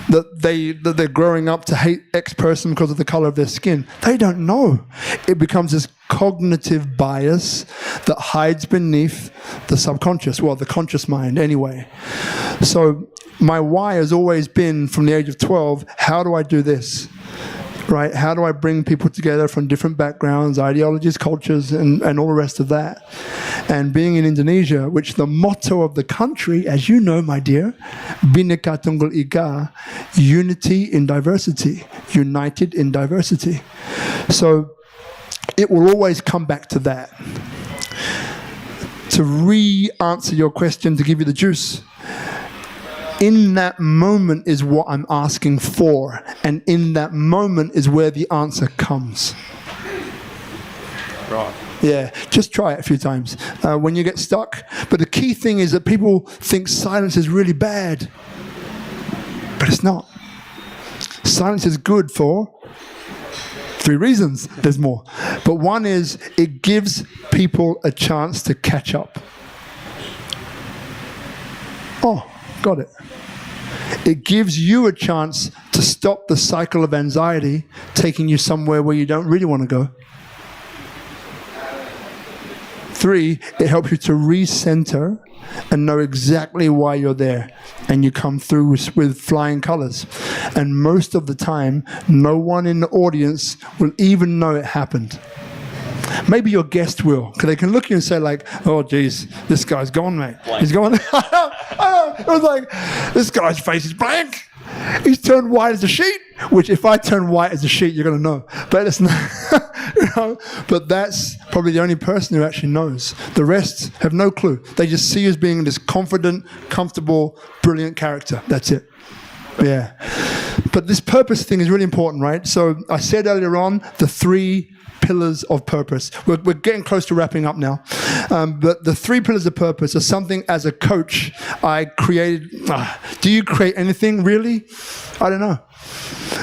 that they're growing up to hate X person because of the color of their skin. They don't know. It becomes this cognitive bias that hides beneath the subconscious, well, the conscious mind anyway. So my why has always been, from the age of 12, how do I do this? Right? How do I bring people together from different backgrounds, ideologies, cultures, and all the rest of that? And being in Indonesia, which the motto of the country, as you know, my dear, Bhinneka Tunggal Ika, unity in diversity, united in diversity. So it will always come back to that. To re-answer your question, to give you the juice, in that moment is what I'm asking for, and in that moment is where the answer comes. Right. Yeah, just try it a few times when you get stuck. But the key thing is that people think silence is really bad, but it's not. Silence is good for 3 reasons. There's more. But one is it gives people a chance to catch up. Oh, got it. It gives you a chance to stop the cycle of anxiety taking you somewhere where you don't really want to go. 3, it helps you to recenter and know exactly why you're there, and you come through with flying colors. And most of the time, no one in the audience will even know it happened. Maybe your guest will, because they can look at you and say like, oh geez, this guy's gone, mate. He's gone. It was like, this guy's face is blank. He's turned white as a sheet, which if I turn white as a sheet, you're going to know. But it's not, you know, but that's probably the only person who actually knows. The rest have no clue. They just see you as being this confident, comfortable, brilliant character. That's it. Yeah. But this purpose thing is really important, right? So I said earlier on, the 3 pillars of purpose. We're getting close to wrapping up now. But the 3 pillars of purpose are something as a coach I created. Do you create anything really? I don't know.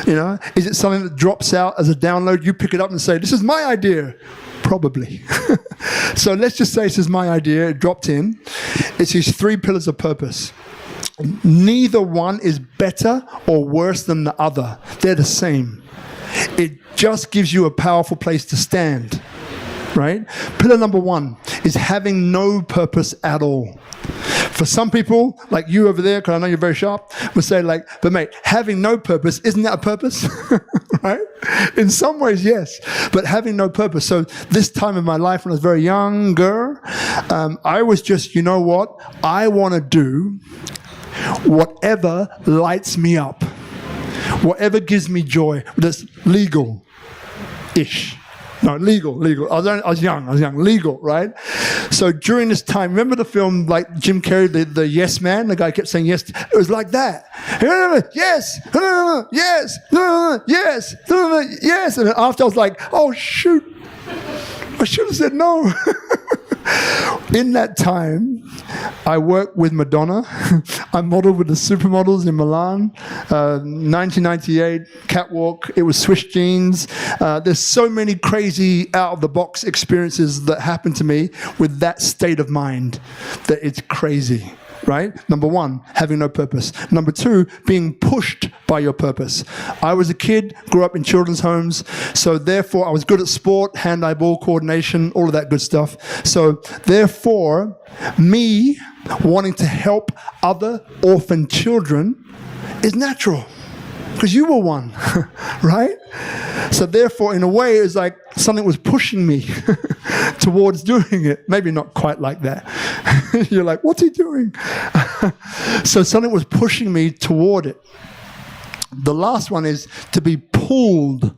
You know, is it something that drops out as a download? You pick it up and say, this is my idea. Probably. So let's just say this is my idea. It dropped in. It's these 3 pillars of purpose. Neither one is better or worse than the other. They're the same. It just gives you a powerful place to stand, right? Pillar number 1 is having no purpose at all. For some people, like you over there, because I know you're very sharp, would say like, but mate, having no purpose, isn't that a purpose? Right? In some ways, yes, but having no purpose. So this time in my life when I was very younger, I was just, you know what? I want to do whatever lights me up. Whatever gives me joy, that's legal-ish. No, legal. I was young, legal, right? So during this time, remember the film, like Jim Carrey, the Yes Man? The guy kept saying yes. It was like that. Yes, yes, yes, yes. And then after I was like, oh, shoot. I should have said no. In that time, I worked with Madonna. I modeled with the supermodels in Milan. 1998, catwalk. It was Swiss jeans. There's so many crazy out-of-the-box experiences that happened to me with that state of mind that it's crazy. Right? Number 1, having no purpose. Number 2, being pushed by your purpose. I was a kid, grew up in children's homes, so therefore I was good at sport, hand-eye ball coordination, all of that good stuff. So therefore, me wanting to help other orphan children is natural. Because you were one, right? So therefore, in a way, it was like something was pushing me towards doing it. Maybe not quite like that. You're like, what's he doing? So something was pushing me toward it. The last one is to be pulled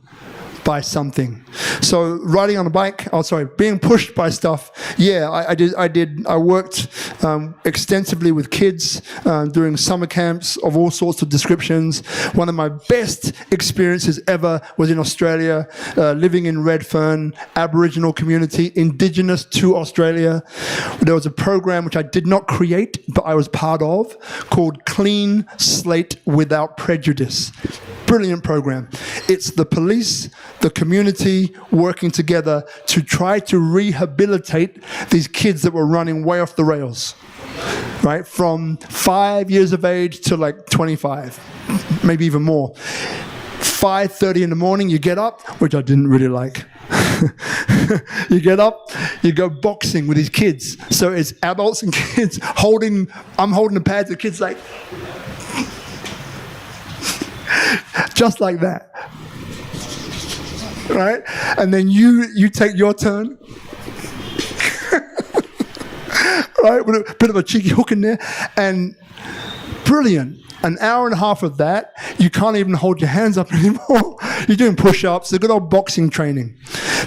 by something. So riding on a bike, being pushed by stuff. Yeah, I worked extensively with kids during summer camps of all sorts of descriptions. One of my best experiences ever was in Australia, living in Redfern, Aboriginal community, indigenous to Australia. There was a program which I did not create, but I was part of, called Clean Slate Without Prejudice. Brilliant program. It's the police, the the community working together to try to rehabilitate these kids that were running way off the rails, right? From 5 years of age to like 25, maybe even more. 5:30 in the morning, you get up, which I didn't really like. You get up, you go boxing with these kids. So it's adults and kids I'm holding the pads, the kids like, just like that. Right? And then you take your turn. Right? With a bit of a cheeky hook in there. And brilliant. An hour and a half of that, you can't even hold your hands up anymore. You're doing push-ups, the good old boxing training.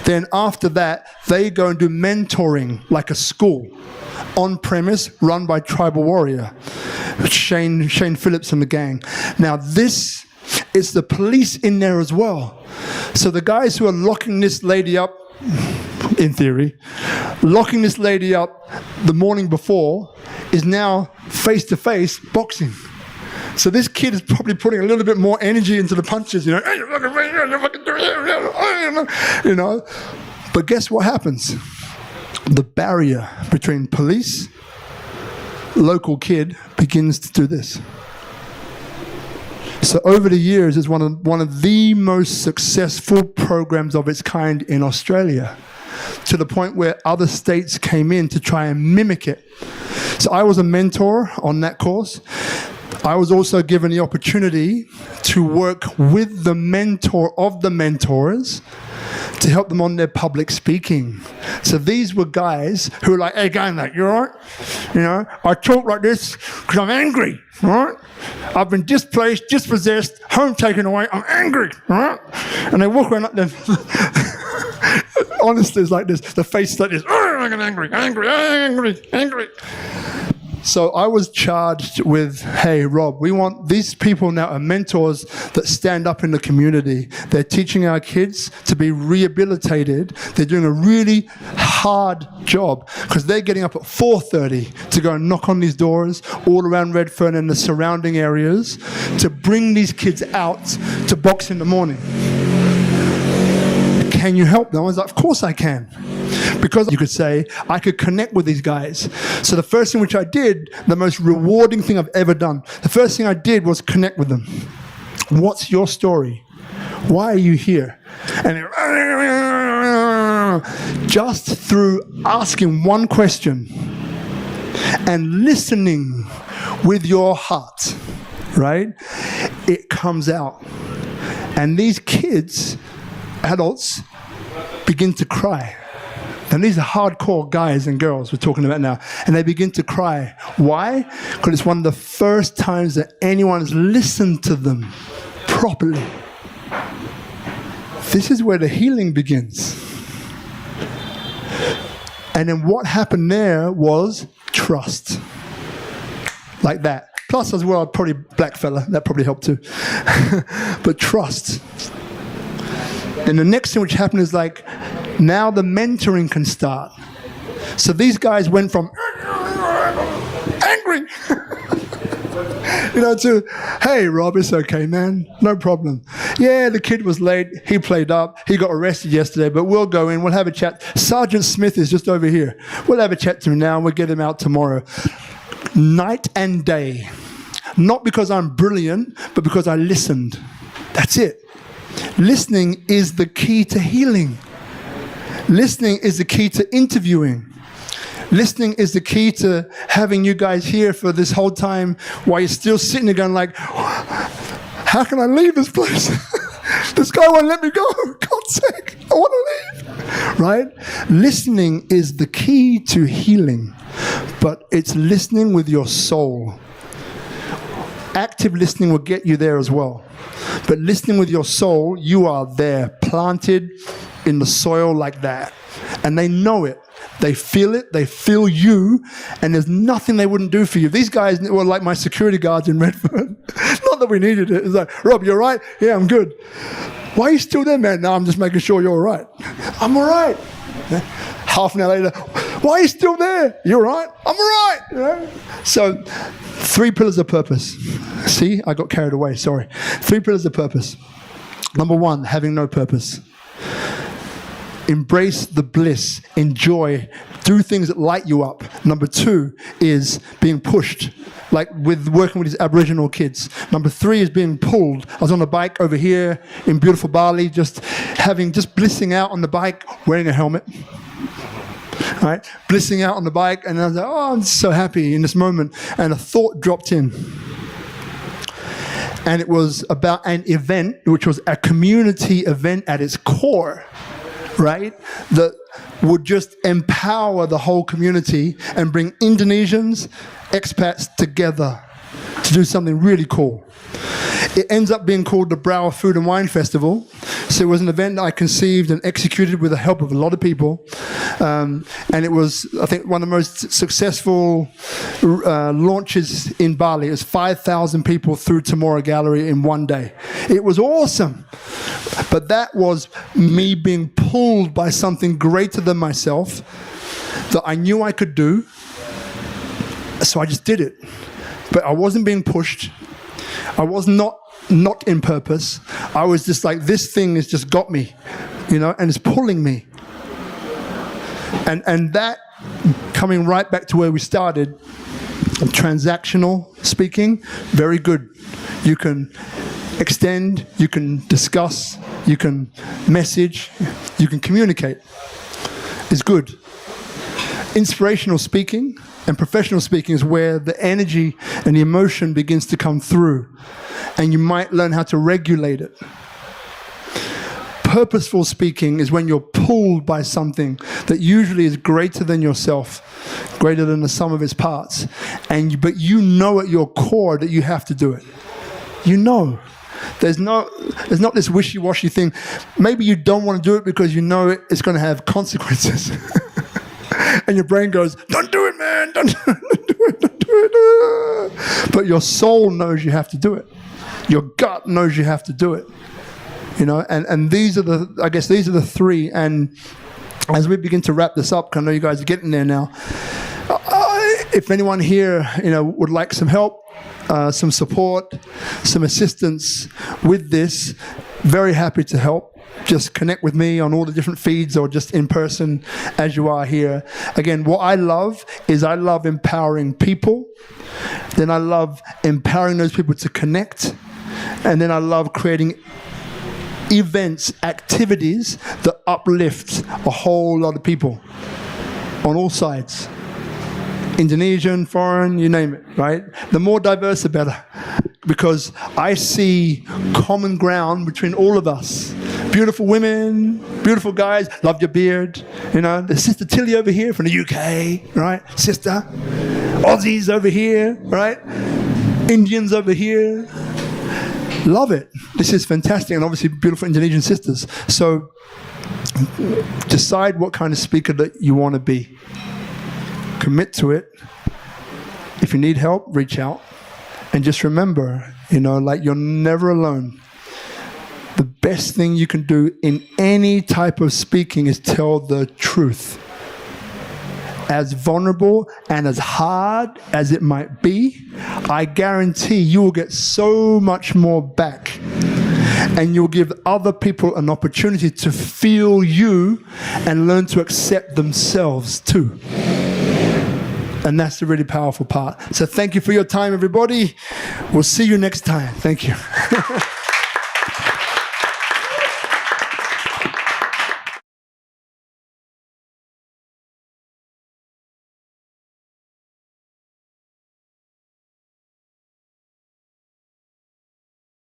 Then after that, they go and do mentoring like a school, on premise, run by Tribal Warrior, Shane Phillips and the gang. Now this is the police in there as well. So the guys who are locking this lady up, in theory, locking this lady up the morning before is now face-to-face boxing. So this kid is probably putting a little bit more energy into the punches, you know. But guess what happens? The barrier between police, local kid begins to do this. So over the years, it's one of the most successful programs of its kind in Australia, to the point where other states came in to try and mimic it. So I was a mentor on that course. I was also given the opportunity to work with the mentor of the mentors to help them on their public speaking. So these were guys who were like, hey, guy, mate, you all right? You know, I talk like this because I'm angry, all right? I've been displaced, dispossessed, home taken away, I'm angry, all right? And they walk around like this. Honestly, it's like this. The face like this, oh, I'm angry. So I was charged with, hey, Rob, we want these people now are mentors that stand up in the community. They're teaching our kids to be rehabilitated. They're doing a really hard job because they're getting up at 4:30 to go and knock on these doors all around Redfern and the surrounding areas to bring these kids out to box in the morning. Can you help them? I was like, of course I can. Because you could say, I could connect with these guys. So the first thing which I did, the most rewarding thing I've ever done, the first thing I did was connect with them. What's your story? Why are you here? And just through asking one question and listening with your heart, right? It comes out. And these kids, adults, begin to cry. And these are hardcore guys and girls we're talking about now. And they begin to cry. Why? Because it's one of the first times that anyone has listened to them properly. This is where the healing begins. And then what happened there was trust. Like that. Plus as well, probably black fella. That probably helped too. But trust. Then the next thing which happened is like, now the mentoring can start. So these guys went from angry, to, hey, Rob, it's okay, man. No problem. Yeah, the kid was late. He played up. He got arrested yesterday, but we'll go in. We'll have a chat. Sergeant Smith is just over here. We'll have a chat to him now and we'll get him out tomorrow. Night and day. Not because I'm brilliant, but because I listened. That's it. Listening is the key to healing. Listening is the key to interviewing. Listening is the key to having you guys here for this whole time while you're still sitting there going like, how can I leave this place? This guy won't let me go. God's sake, I want to leave. Right? Listening is the key to healing, but it's listening with your soul. Active listening will get you there as well. But listening with your soul, you are there, planted in the soil like that. And they know it. They feel it. They feel you. And there's nothing they wouldn't do for you. These guys were like my security guards in Redfern. Not that we needed it. It's like, Rob, you all right? Yeah, I'm good. Why are you still there, man? No, I'm just making sure you're all right. I'm all right. Half an hour later, why are you still there? You all right? I'm all right. So 3 pillars of purpose. See, I got carried away. Sorry. 3 pillars of purpose. Number 1, having no purpose. embrace the bliss, enjoy, do things that light you up. Number 2 is being pushed, like with working with these Aboriginal kids. Number 3 is being pulled. I was on a bike over here in beautiful Bali, just blissing out on the bike, wearing a helmet. Right, blissing out on the bike, and I was like, oh, I'm so happy in this moment. And a thought dropped in. And it was about an event, which was a community event at its core, right? That would just empower the whole community and bring Indonesians, expats together to do something really cool. It ends up being called the Brouwer Food and Wine Festival. So it was an event that I conceived and executed with the help of a lot of people. And it was, I think, one of the most successful launches in Bali. It was 5,000 people through Temora Gallery in one day. It was awesome. But that was me being pulled by something greater than myself that I knew I could do. So I just did it. But I wasn't being pushed. I was not in purpose. I was just like, this thing has just got me, and it's pulling me. And that, coming right back to where we started, transactional speaking, very good. You can extend, you can discuss, you can message, you can communicate. It's good. Inspirational speaking and professional speaking is where the energy and the emotion begins to come through, and you might learn how to regulate it. Purposeful speaking is when you're pulled by something that usually is greater than yourself, greater than the sum of its parts, but you know at your core that you have to do it. You know. There's not this wishy-washy thing. Maybe you don't want to do it because you know it's going to have consequences. And your brain goes, don't do it, man, don't do it. But your soul knows you have to do it. Your gut knows you have to do it. And these are the 3. And as we begin to wrap this up, 'cause I know you guys are getting there now, if anyone here, would like some help, some support, some assistance with this, very happy to help. Just connect with me on all the different feeds or just in person as you are here. Again, what I love is I love empowering people. Then I love empowering those people to connect. And then I love creating events, activities that uplift a whole lot of people on all sides. Indonesian, foreign, you name it, right? The more diverse, the better. Because I see common ground between all of us. Beautiful women, beautiful guys, love your beard. There's Sister Tilly over here from the UK, right? Sister. Aussies over here, right? Indians over here. Love it. This is fantastic. And obviously beautiful Indonesian sisters. So decide what kind of speaker that you want to be. Commit to it. If you need help, reach out. And just remember, you're never alone. The best thing you can do in any type of speaking is tell the truth. As vulnerable and as hard as it might be, I guarantee you will get so much more back. And you'll give other people an opportunity to feel you and learn to accept themselves too. And that's the really powerful part. So thank you for your time, everybody. We'll see you next time. Thank you.